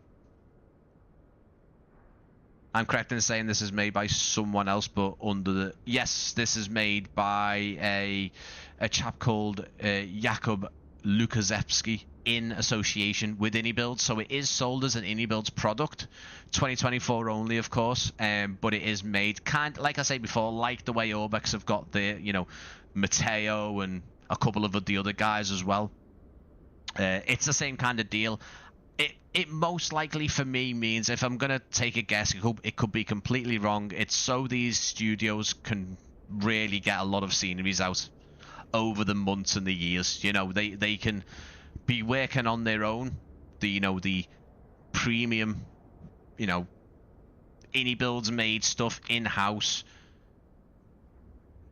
I'm correct in saying this is made by someone else, but under the... Yes, this is made by a chap called Jakub Lukaszewski in association with iniBuilds. So it is sold as an iniBuilds product, 2024 only, of course, but it is made like I said before, like the way Urbex have got the, you know, Matteo and a couple of the other guys as well. It's the same kind of deal. It most likely for me means, if I'm gonna take a guess, it could be completely wrong. It's so these studios can really get a lot of sceneries out over the months and the years. You know, they can be working on their own, the premium, you know, iniBuilds made stuff in-house.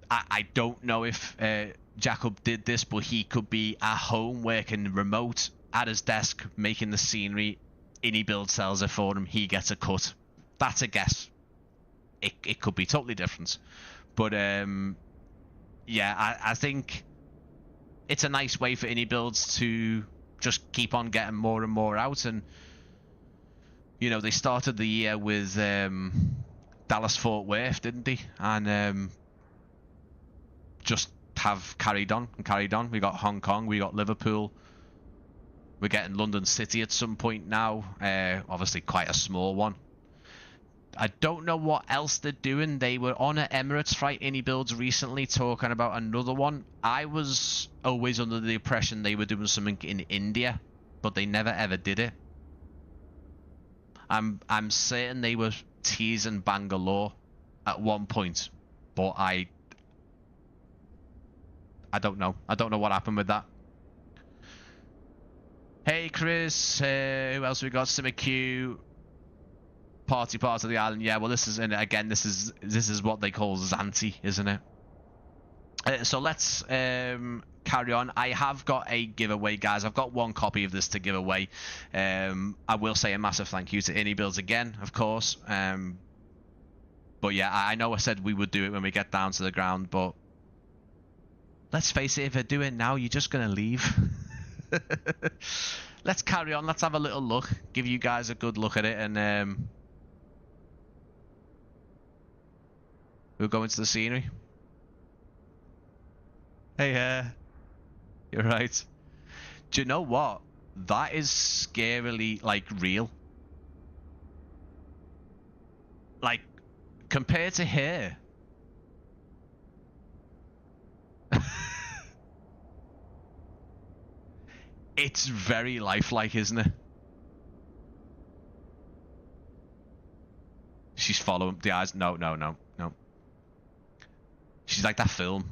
I don't know if Jakub did this, but he could be at home working remote at his desk making the scenery. iniBuilds sells it for him, he gets a cut. That's a guess. It could be totally different, but yeah, I think it's a nice way for iniBuilds to just keep on getting more and more out. And you know, they started the year with Dallas Fort Worth, didn't they? And just have carried on and carried on. We got Hong Kong, we got Liverpool, we're getting London City at some point now, obviously quite a small one. I don't know what else they're doing. They were on an Emirates flight, iniBuilds, recently, talking about another one. I was always under the impression they were doing something in India, but they never ever did it. I'm certain they were teasing Bangalore at one point, but I don't know. I don't know what happened with that. Hey Chris, who else we got? Simiq, party part of the island. Yeah, well, this is, and again, this is what they call Zante, isn't it? So let's carry on. I have got a giveaway, guys. I've got one copy of this to give away. I will say a massive thank you to iniBuilds again, of course. But yeah, I know I said we would do it when we get down to the ground, but let's face it, if I do it now, you're just gonna leave. Let's carry on. Let's have a little look. Give you guys a good look at it, and we'll go into the scenery. Hey, you're right. Do you know what? That is scarily, like, real. Like, compared to here. It's very lifelike, isn't it? She's following the eyes. No, no, no, no. She's like that film.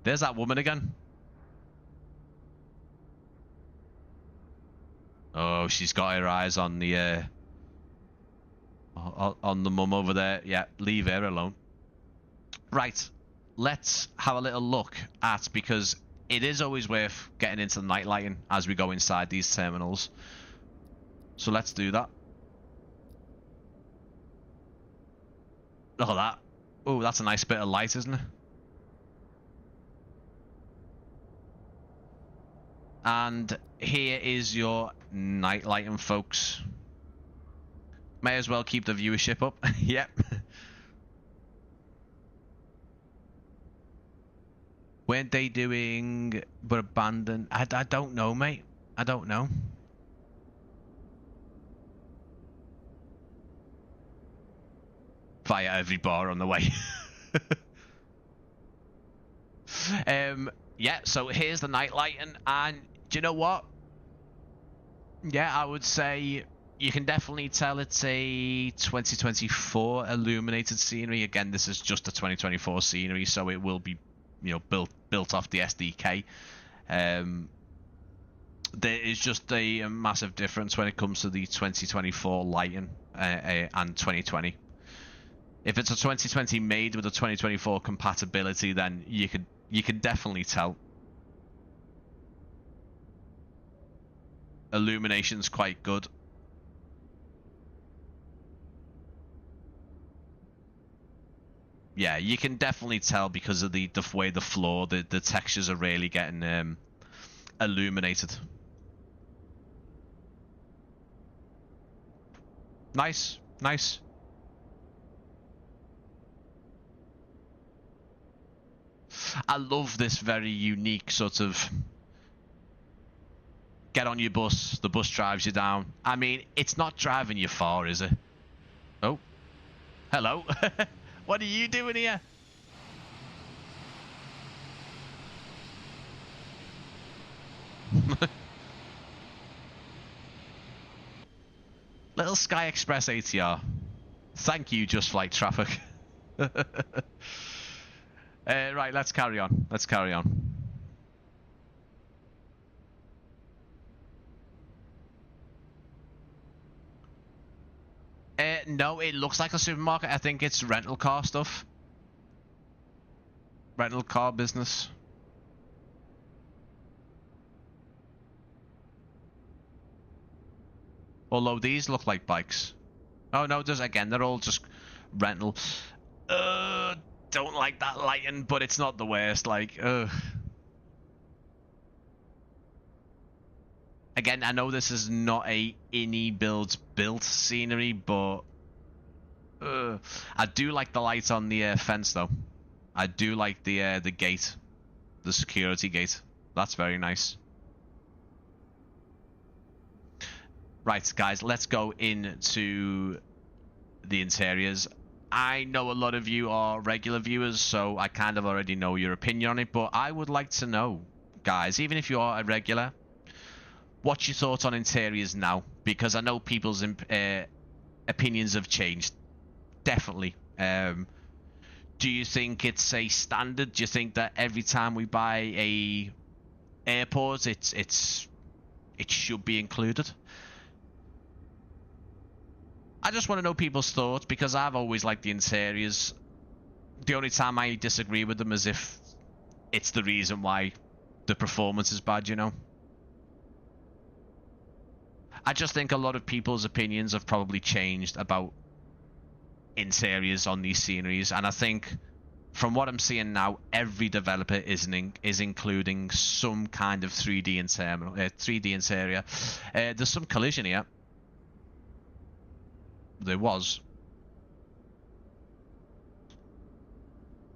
There's that woman again. Oh, she's got her eyes on the mum over there. Yeah, leave her alone. Right, let's have a little look at, because it is always worth getting into the night lighting as we go inside these terminals. So let's do that. Look at that. Oh, that's a nice bit of light, isn't it? And here is your night lighting, folks. May as well keep the viewership up. Yep. Weren't they doing but abandoned? I don't know, mate. I don't know. Fire every bar on the way. Yeah, so here's the night lighting, and do you know what? Yeah, I would say you can definitely tell it's a 2024 illuminated scenery. Again, this is just a 2024 scenery, so it will be, you know, built off the SDK. There is just a massive difference when it comes to the 2024 lighting and 2020. If it's a 2020 made with a 2024 compatibility, then you can definitely tell. Illumination's quite good. Yeah, you can definitely tell because of the way the floor, the textures are really getting illuminated. Nice, nice. I love this very unique sort of get on your bus, the bus drives you down. I mean, it's not driving you far, is it? Oh, hello. What are you doing here? Little Sky Express ATR. Thank you, Just Flight Traffic. Right, let's carry on. Let's carry on. No, it looks like a supermarket. I think it's rental car stuff. Rental car business. Although these look like bikes. Oh no, they're all just rental. Don't like that lighting, but it's not the worst. Like, again, I know this is not a iniBuilds built scenery, but I do like the light on the fence, though. I do like the gate, the security gate. That's very nice. Right, guys, let's go into the interiors. I know a lot of you are regular viewers, so I kind of already know your opinion on it, but I would like to know, guys, even if you are a regular, what's your thoughts on interiors now? Because I know people's opinions have changed. Definitely. Do you think it's a standard? Do you think that every time we buy a airport, it should be included? I just want to know people's thoughts, because I've always liked the interiors. The only time I disagree with them is if it's the reason why the performance is bad, you know? I just think a lot of people's opinions have probably changed about interiors on these sceneries, and I think from what I'm seeing now, every developer is including some kind of 3D interior. There's some collision here. There was.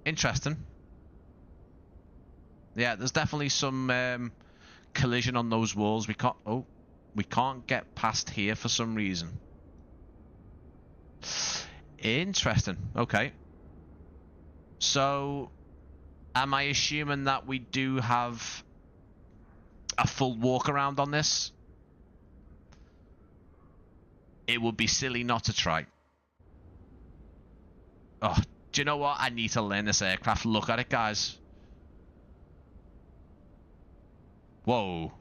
Interesting. Yeah, there's definitely some collision on those walls. We can't. Oh, we can't get past here for some reason. Interesting. Okay. So, am I assuming that we do have a full walk around on this? It would be silly not to try. Oh, do you know what? I need to learn this aircraft. Look at it, guys. Whoa.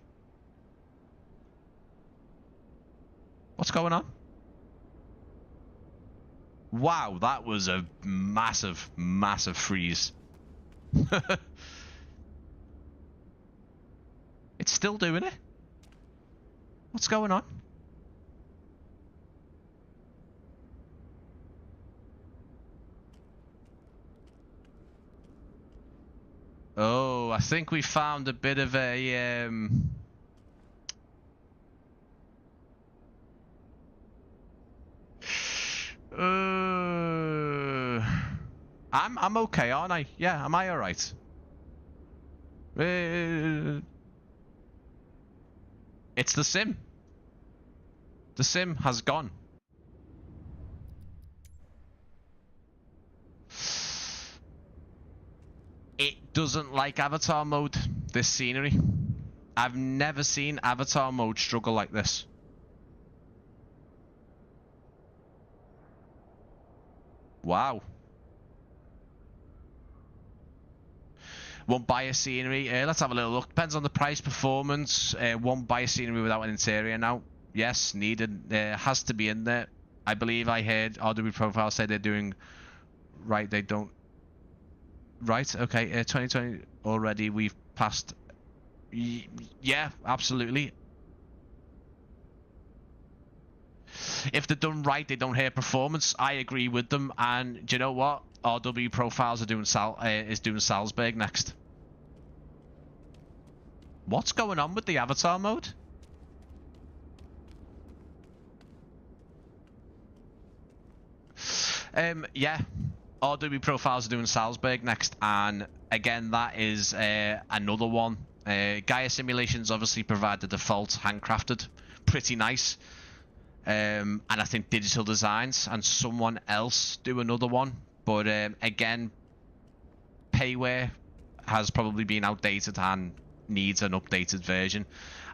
What's going on? Wow, that was a massive, massive freeze. It's still doing it. What's going on? Oh, I think we found a bit of a I'm okay, aren't I? Yeah, am I alright? It's the sim. The sim has gone. It doesn't like avatar mode, this scenery. I've never seen avatar mode struggle like this. Wow. Won't buy a scenery. Let's have a little look. Depends on the price, performance. Won't buy a scenery without an interior now. Yes, needed. Has to be in there. I believe I heard RW Profile say they're doing... Right, they don't... Right, okay. 2020 already. We've passed... Yeah, absolutely. If they're done right, they don't hurt performance. I agree with them. And do you know what? RW Profiles are doing is doing Salzburg next. What's going on with the avatar mode? Yeah, RW Profiles are doing Salzburg next, and again, that is another one. Gaia Simulations obviously provide the default handcrafted, pretty nice. And I think Digital Designs and someone else do another one. But again, payware has probably been outdated and needs an updated version.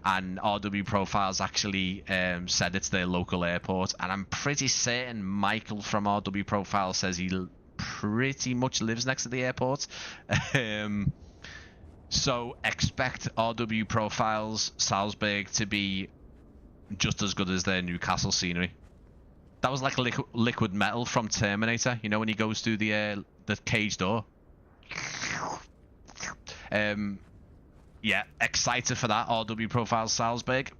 And RW Profiles actually said it's their local airport. And I'm pretty certain Michael from RW Profiles says he pretty much lives next to the airport. So expect RW Profiles Salzburg to be just as good as their Newcastle scenery. That was like liquid metal from Terminator, you know, when he goes through the cage door. Yeah, excited for that RW Profiles Salzburg.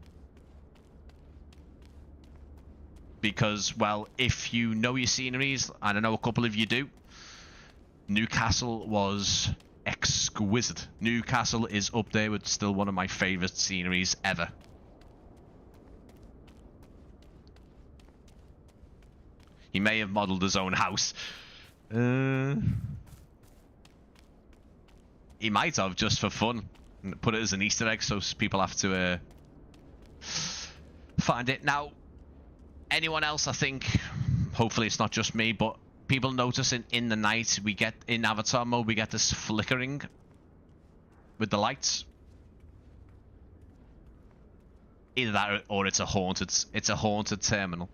Because, well, if you know your sceneries, and I know a couple of you do, Newcastle was exquisite. Newcastle is up there with still one of my favourite sceneries ever. He may have modelled his own house. He might have, just for fun. Put it as an Easter egg so people have to find it. Now, anyone else, I think, hopefully it's not just me, but people notice in the night, we get, in avatar mode, we get this flickering with the lights. Either that or it's a haunted terminal.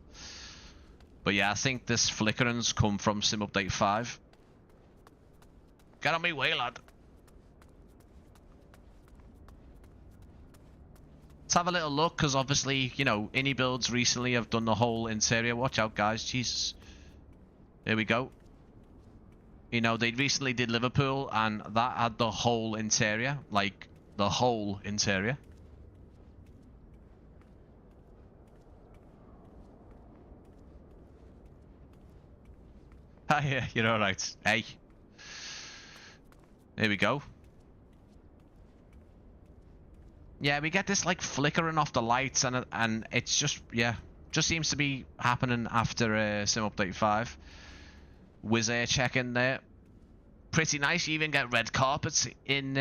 But yeah, I think this flickering's come from Sim Update 5. Get on me way, lad. Let's have a little look, because obviously, you know, iniBuilds recently have done the whole interior. Watch out, guys. Jesus. There we go. You know, they recently did Liverpool, and that had the whole interior. Like, the whole interior. Ah, yeah, you're alright. Hey. There we go. Yeah, we get this like flickering off the lights, and it's just, yeah, just seems to be happening after Sim Update 5. Wizz Air check in there. Pretty nice. You even get red carpets in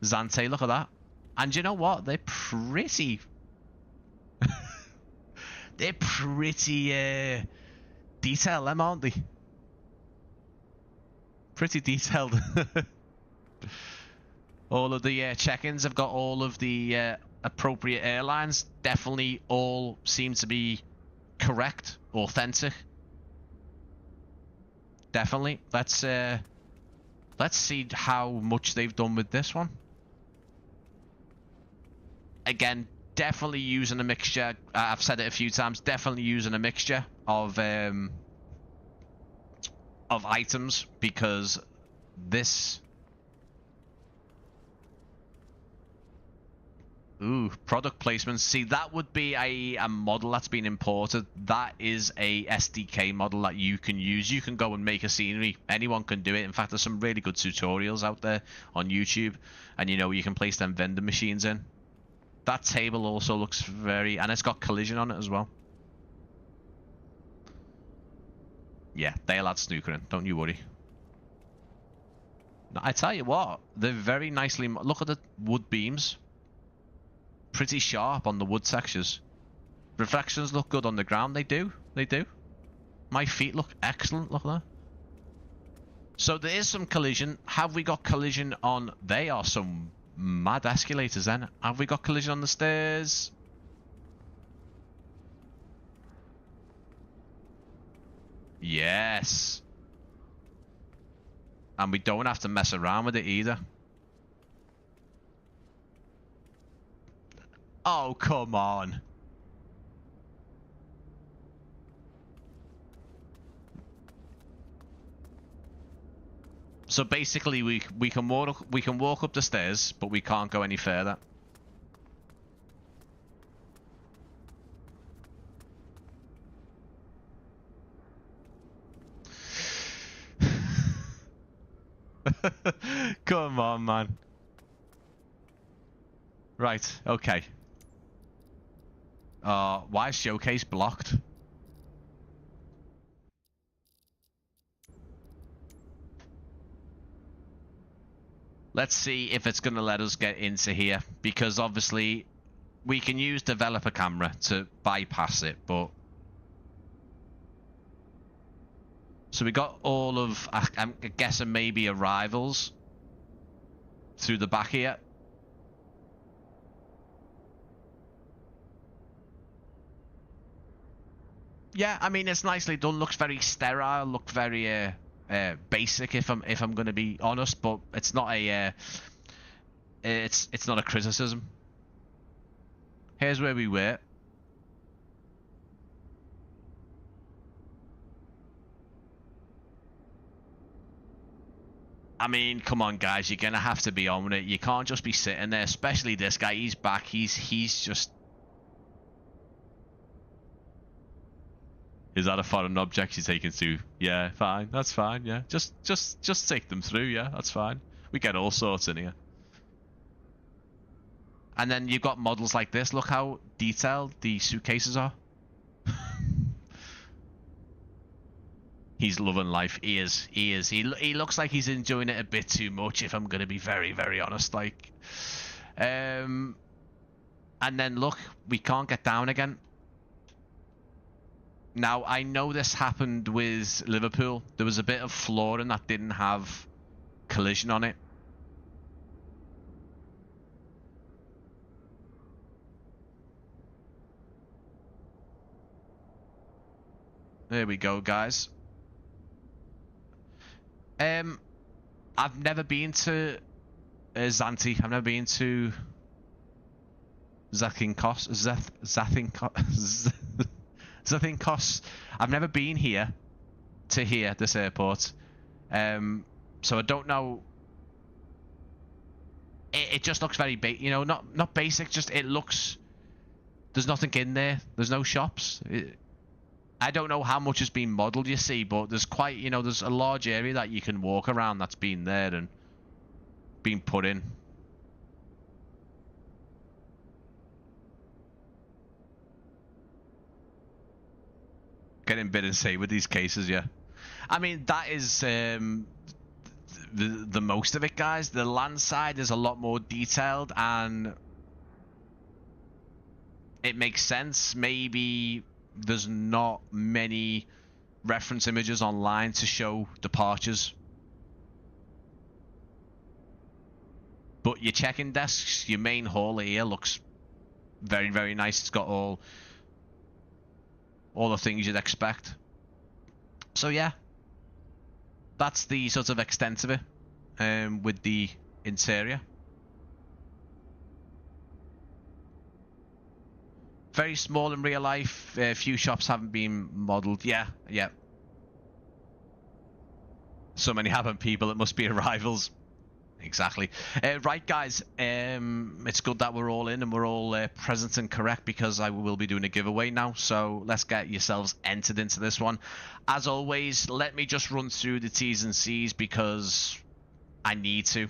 Zante. Look at that. And you know what? They're pretty... they're pretty detailed, them, aren't they? Pretty detailed. All of the check-ins have got all of the appropriate airlines. Definitely all seem to be correct, authentic. Definitely. Let's see how much they've done with this one. Again, definitely using a mixture. I've said it a few times. Definitely using a mixture of items, because this... Ooh, product placements. See, that would be a model that's been imported. That is a SDK model that you can use. You can go and make a scenery. Anyone can do it. In fact, there's some really good tutorials out there on YouTube. And you know, you can place them vendor machines in. That table also looks very... And it's got collision on it as well. Yeah, they'll add snooker in. Don't you worry. I tell you what, they're very nicely... Look at the wood beams. Pretty sharp on the wood textures. Reflections look good on the ground. They do. They do. My feet look excellent. Look at that. So there is some collision. Have we got collision on... They are some mad escalators then. Have we got collision on the stairs? Yes. And we don't have to mess around with it either. Oh, come on. So basically we can walk up the stairs, but we can't go any further. Come on, man. Right, okay. Why is showcase blocked? Let's see if it's going to let us get into here, because obviously we can use developer camera to bypass it, but... So we got all of, I'm guessing maybe arrivals through the back here. Yeah, I mean, it's nicely done. Looks very sterile. Looked very basic, if I'm going to be honest. But it's not a it's not a criticism. Here's where we were. I mean, come on, guys. You're gonna have to be on with it. You can't just be sitting there. Especially this guy. He's back. He's just. Is that a foreign object you're taking to? Yeah, fine. That's fine. Yeah, just take them through. Yeah, that's fine. We get all sorts in here. And then you've got models like this. Look how detailed the suitcases are. He's loving life. He is. He is. He looks like he's enjoying it a bit too much, if I'm going to be very, very honest. Like, and then look, we can't get down again. Now, I know this happened with Liverpool. There was a bit of flooring that didn't have collision on it. There we go, guys. I've never been to Zante. I've never been to Zakynthos. Zakynthos. I've never been here to this airport. So I don't know. It just looks very big, you know, not basic. Just it looks. There's nothing in there. There's no shops. I don't know how much has been modelled, you see, but there's quite, you know, there's a large area that you can walk around that's been there and been put in. Getting bit and say with these cases, yeah. I mean, that is the most of it, guys. The land side is a lot more detailed, and it makes sense. Maybe there's not many reference images online to show departures. But your check-in desks, your main hall here looks very, very nice. It's got all the things you'd expect. So yeah, that's the sort of extent of it with the interior. Very small in real life. A few shops haven't been modelled. Yeah. So many haven't, people. It must be arrivals. Exactly. Right, guys. It's good that we're all in and we're all present and correct, because I will be doing a giveaway now. So let's get yourselves entered into this one. As always, let me just run through the T's and C's because I need to.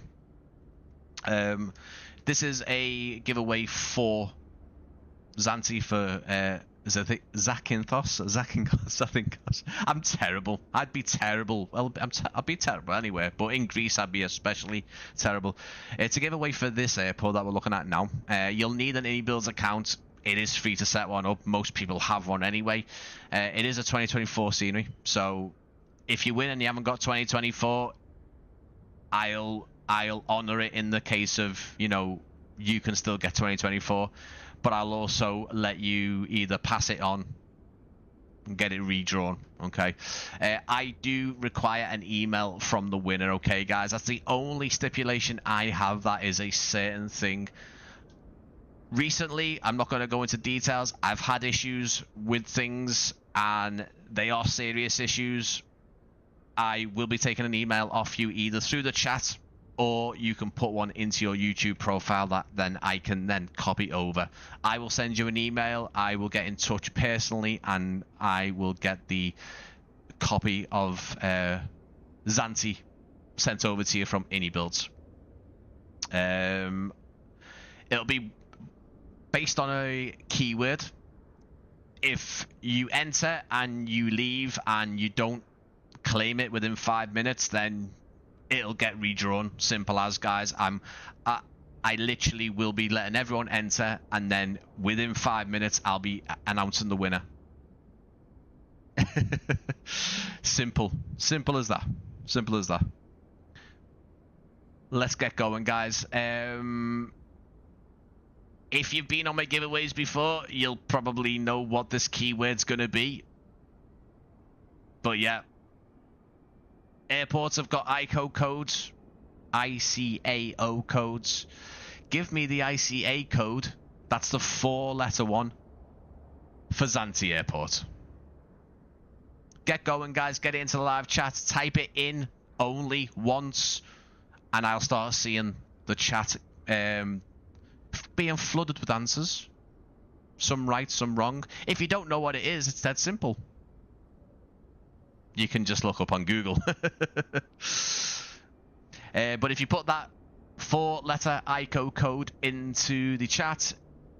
This is a giveaway for Zante for Zakynthos, I think. I'm terrible. I'd be terrible. Well, I'd be terrible anyway, but in Greece I'd be especially terrible. It's a giveaway for this airport that we're looking at now. You'll need an iniBuilds account. It is free to set one up. Most people have one anyway. It is a 2024 scenery, so if you win and you haven't got 2024, I'll honor it in the case of, you know, you can still get 2024. But I'll also let you either pass it on and get it redrawn, okay? I do require an email from the winner, okay, guys? That's the only stipulation I have. That is a certain thing. Recently, I'm not going to go into details. I've had issues with things, and they are serious issues. I will be taking an email off you either through the chat, or you can put one into your YouTube profile that then I can then copy over. I will send you an email. I will get in touch personally, and I will get the copy of Zante sent over to you from iniBuilds. It'll be based on a keyword. If you enter and you leave and you don't claim it within 5 minutes, then it'll get redrawn. Simple as, guys. I literally will be letting everyone enter, and then within 5 minutes I'll be announcing the winner. Simple as that. Simple as that. Let's get going, guys. If you've been on my giveaways before, you'll probably know what this keyword's gonna be. But yeah, airports have got ICO codes, ICAO codes. Give me the ICA code. That's the 4-letter one for Zante Airport. Get going, guys. Get it into the live chat. Type it in only once, and I'll start seeing the chat being flooded with answers. Some right, some wrong. If you don't know what it is, it's that simple. You can just look up on Google. But if you put that 4-letter ICO code into the chat,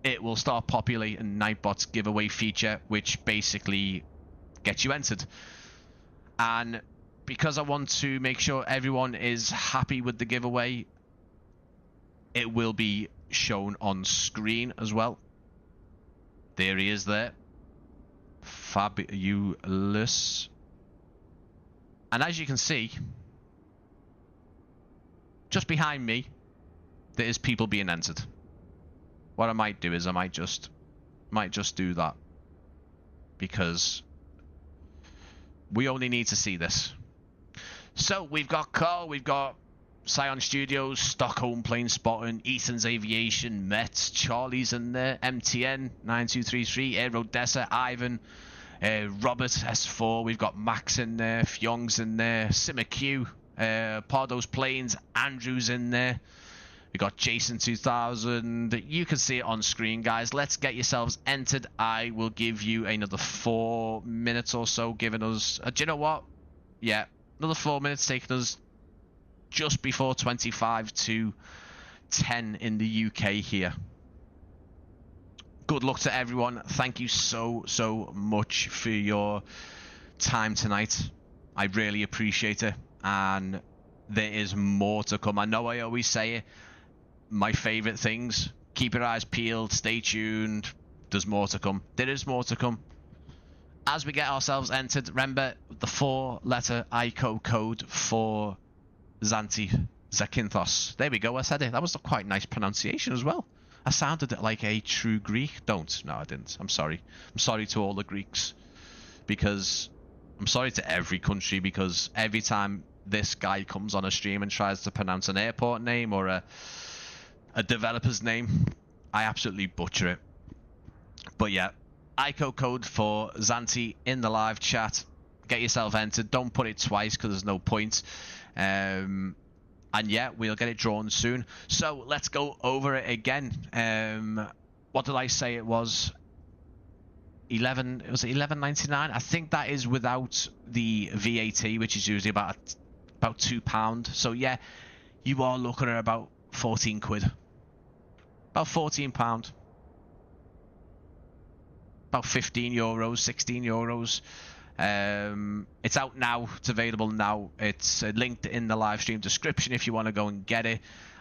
it will start populating Nightbot's giveaway feature, which basically gets you entered. And because I want to make sure everyone is happy with the giveaway, it will be shown on screen as well. There he is there. Fabulous. And as you can see, just behind me, there is people being entered. What I might do is I might just do that, because we only need to see this. So we've got Carl, we've got Scion Studios, Stockholm Plane Spotting, Ethan's Aviation, Mets, Charlie's in there, MTN 9233, Aerodessa, Ivan, Robert S4, we've got Max in there, Fyong's in there, SimmerQ, Pardo's Planes, Andrew's in there. We got Jason 2000. You can see it on screen, guys. Let's get yourselves entered. I will give you another 4 minutes or so, giving us... do you know what? Yeah, another 4 minutes, taking us just before 25 to 10 in the UK here. Good luck to everyone. Thank you so much for your time tonight. I really appreciate it. And there is more to come. I know I always say it, my favorite things. Keep your eyes peeled, stay tuned. There's more to come. There is more to come. As we get ourselves entered, remember the 4-letter ICO code for Zante Zakynthos. There we go, I said it. That was a quite nice pronunciation as well. I sounded like a true Greek. Don't. No, I didn't. I'm sorry. I'm sorry to all the Greeks. Because I'm sorry to every country, because every time this guy comes on a stream and tries to pronounce an airport name or a developer's name, I absolutely butcher it. But yeah, ICO code for Zante in the live chat. Get yourself entered. Don't put it twice because there's no point. And yeah, we'll get it drawn soon. So let's go over it again. What did I say it was? 11. Was it 11.99? I think that is without the VAT, which is usually about £2. So yeah, you are looking at about 14 quid. About £14. About 15 euros, 16 euros. It's out now. It's available now. It's linked in the live stream description if you want to go and get it.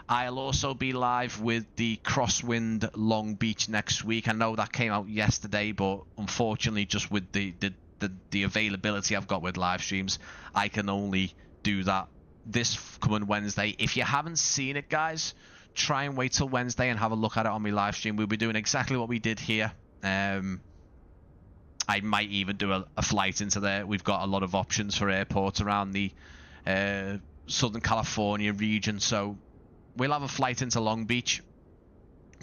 I'll also be live with the Crosswind Long Beach next week. I know that came out yesterday, but unfortunately, just with the availability I've got with live streams, I can only do that this coming Wednesday. If you haven't seen it, guys, try and wait till Wednesday and have a look at it on my live stream. We'll be doing exactly what we did here. I might even do a flight into there. We've got a lot of options for airports around the Southern California region, so we'll have a flight into Long Beach.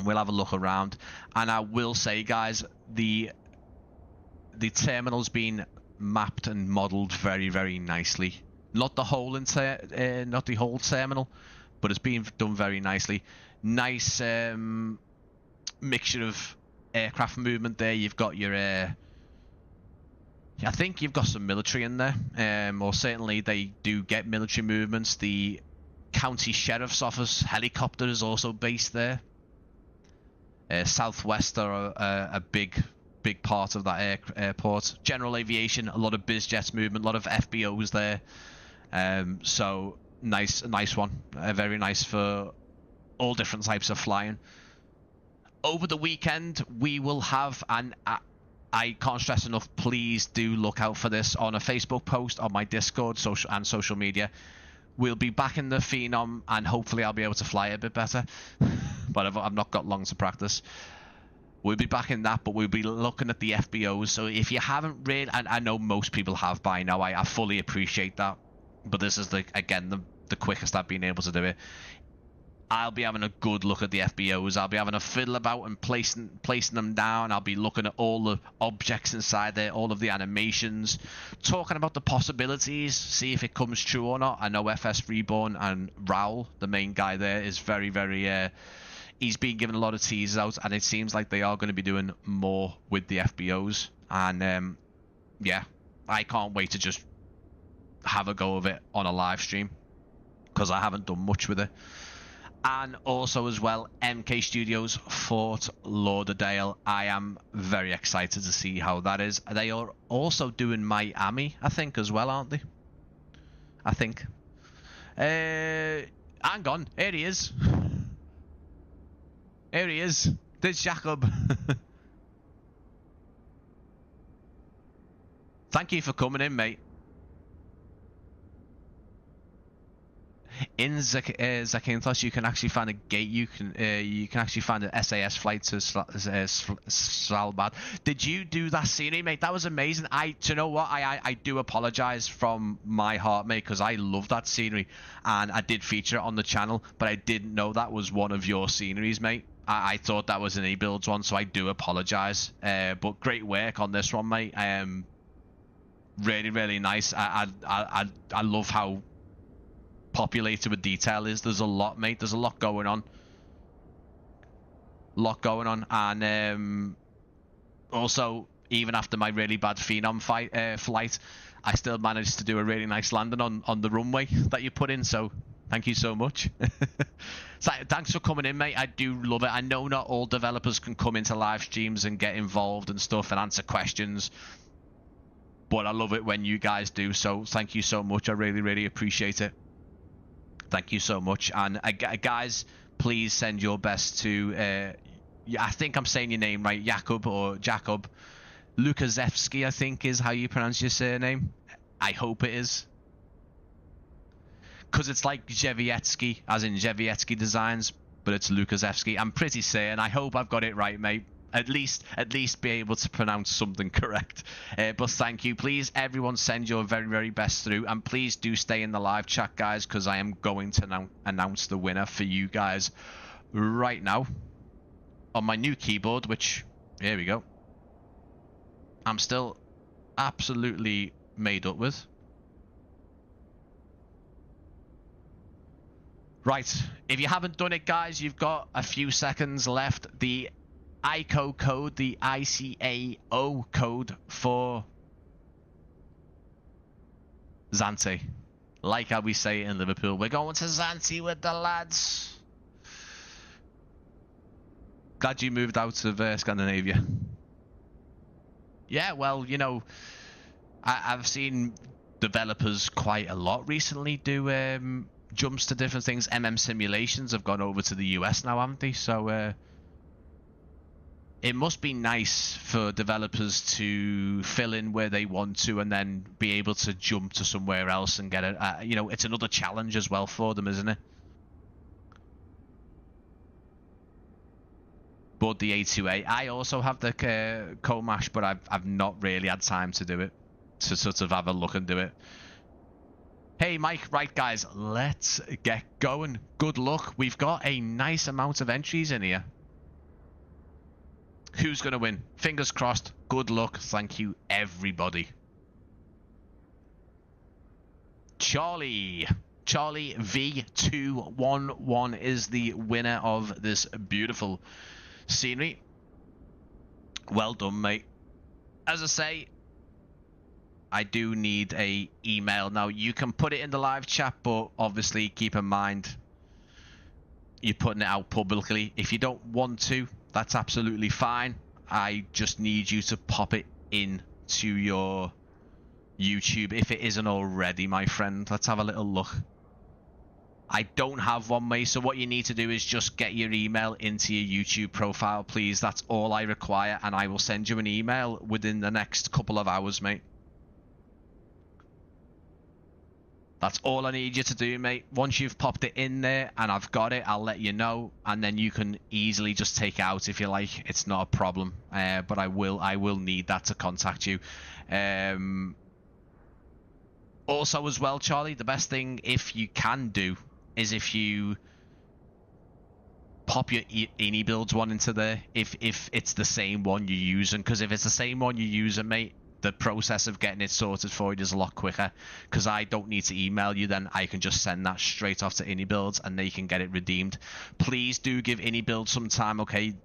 We'll have a look around, and I will say, guys, the terminal's been mapped and modelled very, very nicely. Not the whole not the whole terminal, but it's been done very nicely. Nice mixture of aircraft movement there. You've got your I think you've got some military in there, or certainly they do get military movements. The county sheriff's office helicopter is also based there. Southwest are a big part of that airport. General aviation, a lot of biz jets movement, a lot of FBOs there. So nice one. Very nice for all different types of flying. Over the weekend, we will have I can't stress enough, please do look out for this on a Facebook post, on my Discord, social media. We'll be back in the Phenom, and hopefully I'll be able to fly a bit better. But I've not got long to practice. We'll be back in that, but we'll be looking at the FBOs. So if you haven't read, and I know most people have by now, I fully appreciate that. But this is, again, the quickest I've been able to do it. I'll be having a good look at the FBOs. I'll be having a fiddle about and placing them down. I'll be looking at all the objects inside there, all of the animations, talking about the possibilities, see if it comes true or not. I know FS Reborn and Raul, the main guy there, is very, very... he's been given a lot of teasers out, and it seems like they are going to be doing more with the FBOs. And, yeah, I can't wait to just have a go of it on a live stream, because I haven't done much with it. And also as well, MK Studios Fort Lauderdale. I am very excited to see how that is. They are also doing Miami, I think, as well, aren't they? I think. Hang on. Here he is. Here he is. There's Jakub. Thank you for coming in, mate. In Zakinthos, you can actually find a gate. You can actually find an SAS flight to Svalbard. Did you do that scenery, mate? That was amazing. Do you know what? I do apologize from my heart, mate, because I love that scenery, and I did feature it on the channel, but I didn't know that was one of your sceneries, mate. I thought that was an iniBuilds one, so I do apologize. But great work on this one, mate. Really, really nice. I love how populated with detail is. There's a lot, mate. There's a lot going on. And also, even after my really bad Phenom flight, I still managed to do a really nice landing on the runway that you put in. So thank you so much. So thanks for coming in, mate. I do love it. I know not all developers can come into live streams and get involved and stuff and answer questions, but I love it when you guys do. So thank you so much. I really, really appreciate it. Thank you so much. And guys, please send your best to, I think I'm saying your name right, Jakub Lukaszewski, I think is how you pronounce your surname. I hope it is. Because it's like Zhevietsky, as in Zhevietsky Designs, but it's Lukaszewski. I'm pretty certain. I hope I've got it right, mate. At least be able to pronounce something correct. But thank you. Please, everyone, send your very, very best through. And please do stay in the live chat, guys, because I am going to announce the winner for you guys right now on my new keyboard, which, here we go, I'm still absolutely made up with. Right, if you haven't done it, guys, you've got a few seconds left. The ICO code, the ICAO code for Zante. Like how we say it in Liverpool, we're going to Zante with the lads. Glad you moved out of Scandinavia. Yeah, well, you know, I've seen developers quite a lot recently do jumps to different things. Simulations have gone over to the US now, haven't they? So it must be nice for developers to fill in where they want to and then be able to jump to somewhere else and get it. You know, it's another challenge as well for them, isn't it? But the A2A, I also have the Comash, but I've not really had time to do it, to sort of have a look and do it. Hey Mike, right guys, let's get going. Good luck. We've got a nice amount of entries in here. Who's going to win? Fingers crossed. Good luck. Thank you, everybody. Charlie V211 is the winner of this beautiful scenery. Well done, mate. As I say, I do need a email. Now, you can put it in the live chat, but obviously keep in mind you're putting it out publicly. If you don't want to, that's absolutely fine. I just need you to pop it in to your YouTube if it isn't already, my friend. Let's have a little look. I don't have one, mate, so what you need to do is just get your email into your YouTube profile, please. That's all I require, and I will send you an email within the next couple of hours, mate. That's all I need you to do, mate. Once you've popped it in there and I've got it, I'll let you know, and then you can easily just take it out if you like. It's not a problem, but I will need that to contact you. Also as well, Charlie, the best thing, if you can do, is if you pop your iniBuilds one into there, if it's the same one you're using, because if it's the same one you're using, mate, the process of getting it sorted for you is a lot quicker, because I don't need to email you. Then I can just send that straight off to iniBuilds and they can get it redeemed. Please do give iniBuilds some time, okay?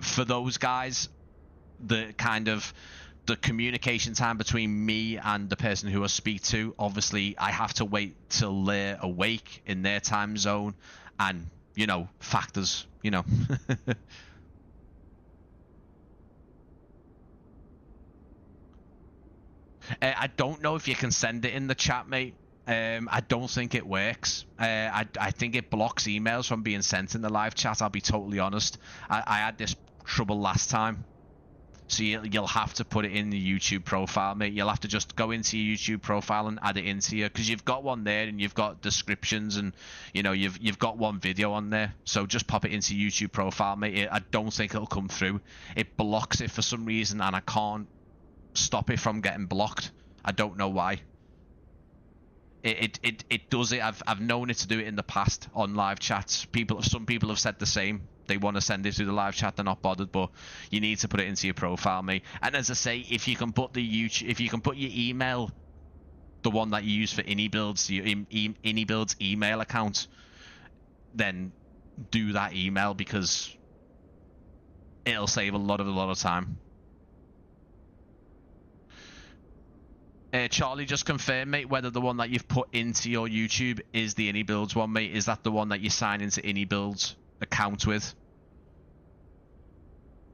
For those guys, the communication time between me and the person who I speak to, obviously I have to wait till they're awake in their time zone, and, you know, factors, you know. I don't know if you can send it in the chat, mate. I don't think it works. I think it blocks emails from being sent in the live chat, I'll be totally honest. I had this trouble last time. So you'll have to put it in the YouTube profile, mate. You'll have to just go into your YouTube profile and add it into you, because you've got one there and you've got descriptions and, you know, you've got one video on there. So just pop it into YouTube profile, mate. I don't think it'll come through. It blocks it for some reason, and I can't stop it from getting blocked. I don't know why. It does it. I've known it to do it in the past on live chats. Some people have said the same. They want to send it through the live chat, they're not bothered, but you need to put it into your profile, mate. And as I say, if you can put if you can put your email, the one that you use for iniBuilds, your iniBuilds email account, then do that email, because it'll save a lot of time. Charlie, just confirm, mate, whether the one that you've put into your YouTube is the iniBuilds one, mate. Is that the one that you sign into iniBuilds account with?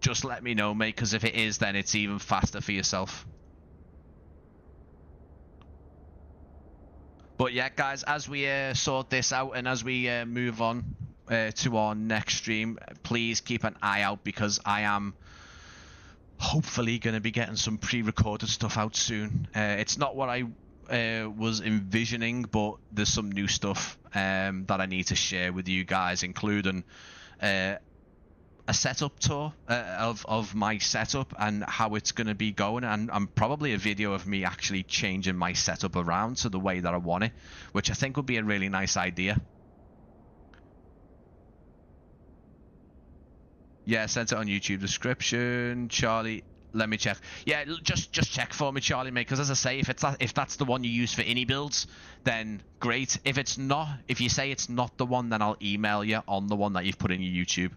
Just let me know, mate, because if it is, then it's even faster for yourself. But yeah, guys, as we sort this out and as we move on to our next stream, please keep an eye out because I am hopefully going to be getting some pre-recorded stuff out soon. It's not what I was envisioning, but there's some new stuff that I need to share with you guys, including a setup tour of my setup and how it's going to be going, and probably a video of me actually changing my setup around to the way that I want it, which I think would be a really nice idea. Yeah, sent it on YouTube description. Charlie, let me check. Yeah, just check for me, Charlie, mate, because as I say, if that's the one you use for iniBuilds, then great. If it's not, if you say it's not the one, then I'll email you on the one that you've put in your YouTube.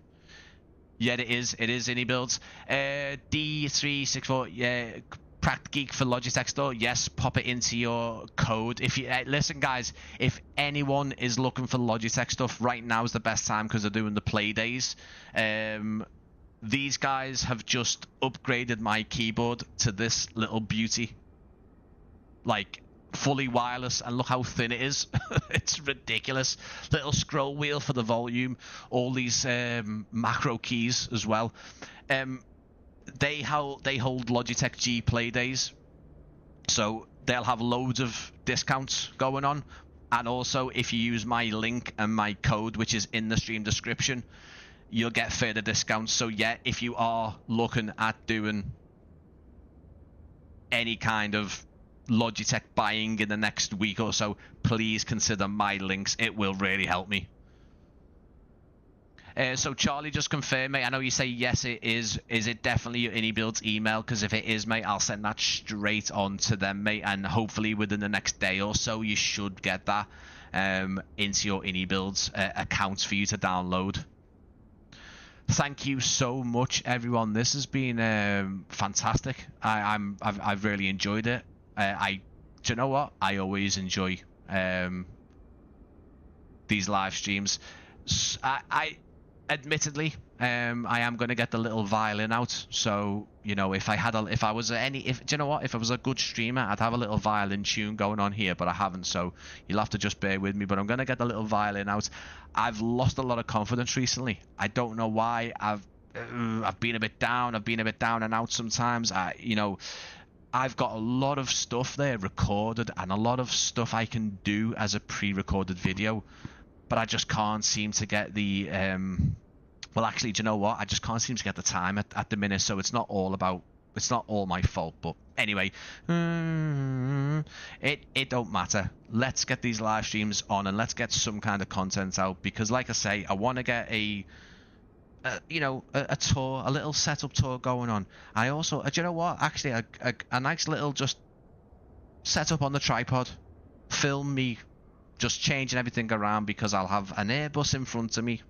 Yeah, it is iniBuilds. D364, yeah, Practically Geek for Logitech store. Yes, pop it into your code. If you listen, guys, if anyone is looking for Logitech stuff, right now is the best time because they're doing the play days. These guys have just upgraded my keyboard to this little beauty, like fully wireless, and look how thin it is. It's ridiculous. Little scroll wheel for the volume, all these macro keys as well. They hold Logitech G Play Days, so they'll have loads of discounts going on, and also if you use my link and my code, which is in the stream description, you'll get further discounts. So yeah, if you are looking at doing any kind of Logitech buying in the next week or so, please consider my links. It will really help me. So Charlie, just confirm, mate. I know you say yes, it is. Is it definitely your iniBuilds email? Because if it is, mate, I'll send that straight on to them, mate. And hopefully within the next day or so, you should get that into your iniBuilds accounts for you to download. Thank you so much, everyone. This has been fantastic. I've really enjoyed it. Do you know what? I always enjoy these live streams. Admittedly, I am going to get the little violin out. So, you know, do you know what? If I was a good streamer, I'd have a little violin tune going on here, but I haven't. So you'll have to just bear with me. But I'm going to get the little violin out. I've lost a lot of confidence recently. I don't know why. I've been a bit down. I've been a bit down and out sometimes. I've got a lot of stuff there recorded and a lot of stuff I can do as a pre-recorded video, but I just can't seem to get the well, actually, do you know what? I just can't seem to get the time at the minute. So it's not all my fault. But anyway, it don't matter. Let's get these live streams on and let's get some kind of content out, because like I say, I want to get a tour, a little setup tour going on. I also, do you know what? Actually, a nice little just setup on the tripod, film me just changing everything around, because I'll have an Airbus in front of me,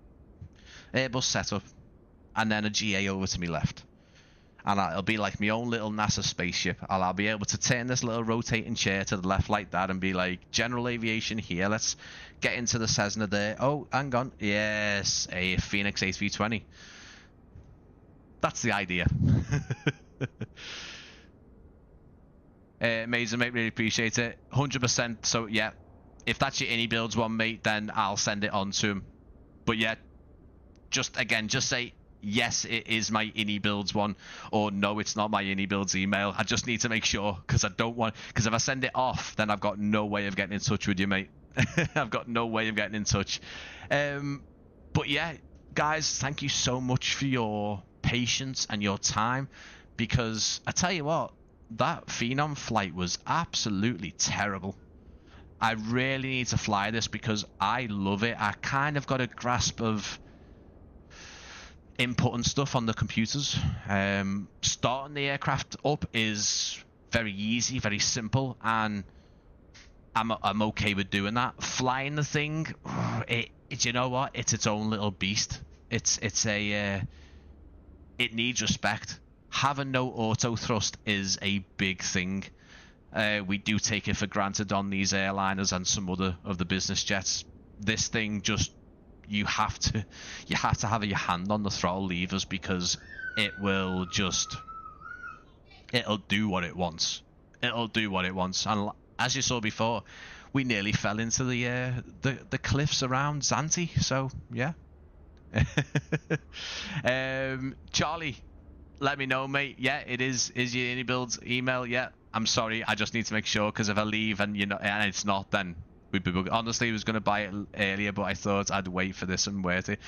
Airbus setup, and then a GA over to me left. And it'll be like my own little NASA spaceship. I'll be able to turn this little rotating chair to the left like that and be like, general aviation here. Let's get into the Cessna there. Oh, hang on. Yes, a Phoenix A320. That's the idea. Amazing, mate. Really appreciate it. 100%. So, yeah, if that's your iniBuilds one, mate, then I'll send it on to him. But, yeah, just say, yes, it is my iniBuilds one, or no, it's not my iniBuilds email. I just need to make sure, because if I send it off, then I've got no way of getting in touch with you, mate. I've got no way of getting in touch. But yeah, guys, thank you so much for your patience and your time, because I tell you what, that Phenom flight was absolutely terrible. I really need to fly this because I love it. I kind of got a grasp of inputting stuff on the computers. Starting the aircraft up is very easy, very simple, and I'm okay with doing that. Flying the thing, you know what? It's its own little beast. It needs respect. Having no auto thrust is a big thing. We do take it for granted on these airliners and some other of the business jets. This thing just, you have to have your hand on the throttle levers, because it'll do what it wants. And as you saw before, we nearly fell into the cliffs around Zante. So yeah. Charlie, let me know, mate. Yeah, it is your iniBuilds email. Yeah, I'm sorry. I just need to make sure, because if I leave and and it's not, then we'd be honestly, I was going to buy it earlier, but I thought I'd wait for this and wait it.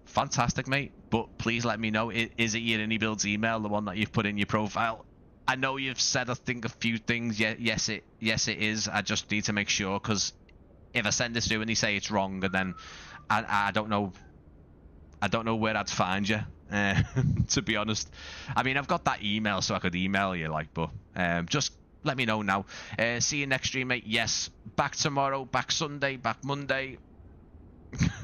Fantastic, mate. But please let me know. Is it your iniBuilds email, the one that you've put in your profile? I know you've said, I think, a few things. Yeah, yes, it is. I just need to make sure, because if I send this through and they say it's wrong, and then I don't know. I don't know where I'd find you, to be honest. I mean, I've got that email, so I could email you, like, but just let me know now. See you next stream, mate. Yes, back tomorrow, back Sunday, back Monday.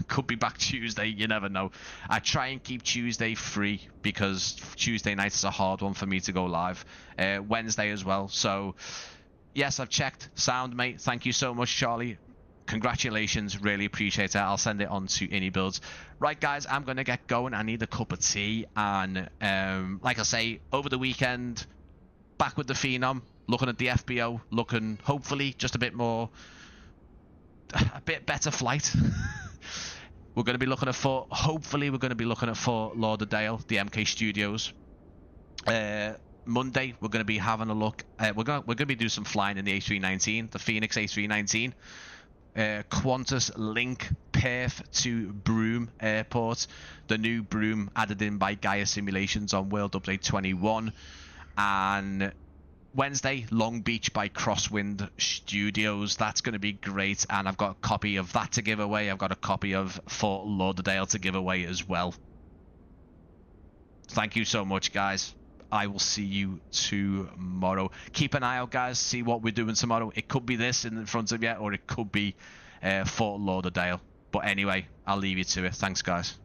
Could be back Tuesday, you never know. I try and keep Tuesday free, because Tuesday night is a hard one for me to go live. Wednesday as well. So, yes, I've checked. Sound, mate. Thank you so much, Charlie. Congratulations, really appreciate it. I'll send it on to iniBuilds. Right, guys, I'm going to get going. I need a cup of tea, and like I say, over the weekend, back with the Phenom, looking at the FBO, looking hopefully just a bit better flight. We're going to be looking at hopefully we're going to be looking at Fort Lauderdale, the MK Studios. Monday, we're going to be having a look. We're going to be doing some flying in the A319, the Phoenix A319. Qantas link Perth to Broome Airport. The new Broome added in by Gaia Simulations on World Update 21. And Wednesday, Long Beach by Crosswind Studios. That's going to be great. And I've got a copy of that to give away. I've got a copy of Fort Lauderdale to give away as well. Thank you so much, guys. I will see you tomorrow. Keep an eye out, guys. See what we're doing tomorrow. It could be this in front of you, or it could be Fort Lauderdale. But anyway, I'll leave you to it. Thanks, guys.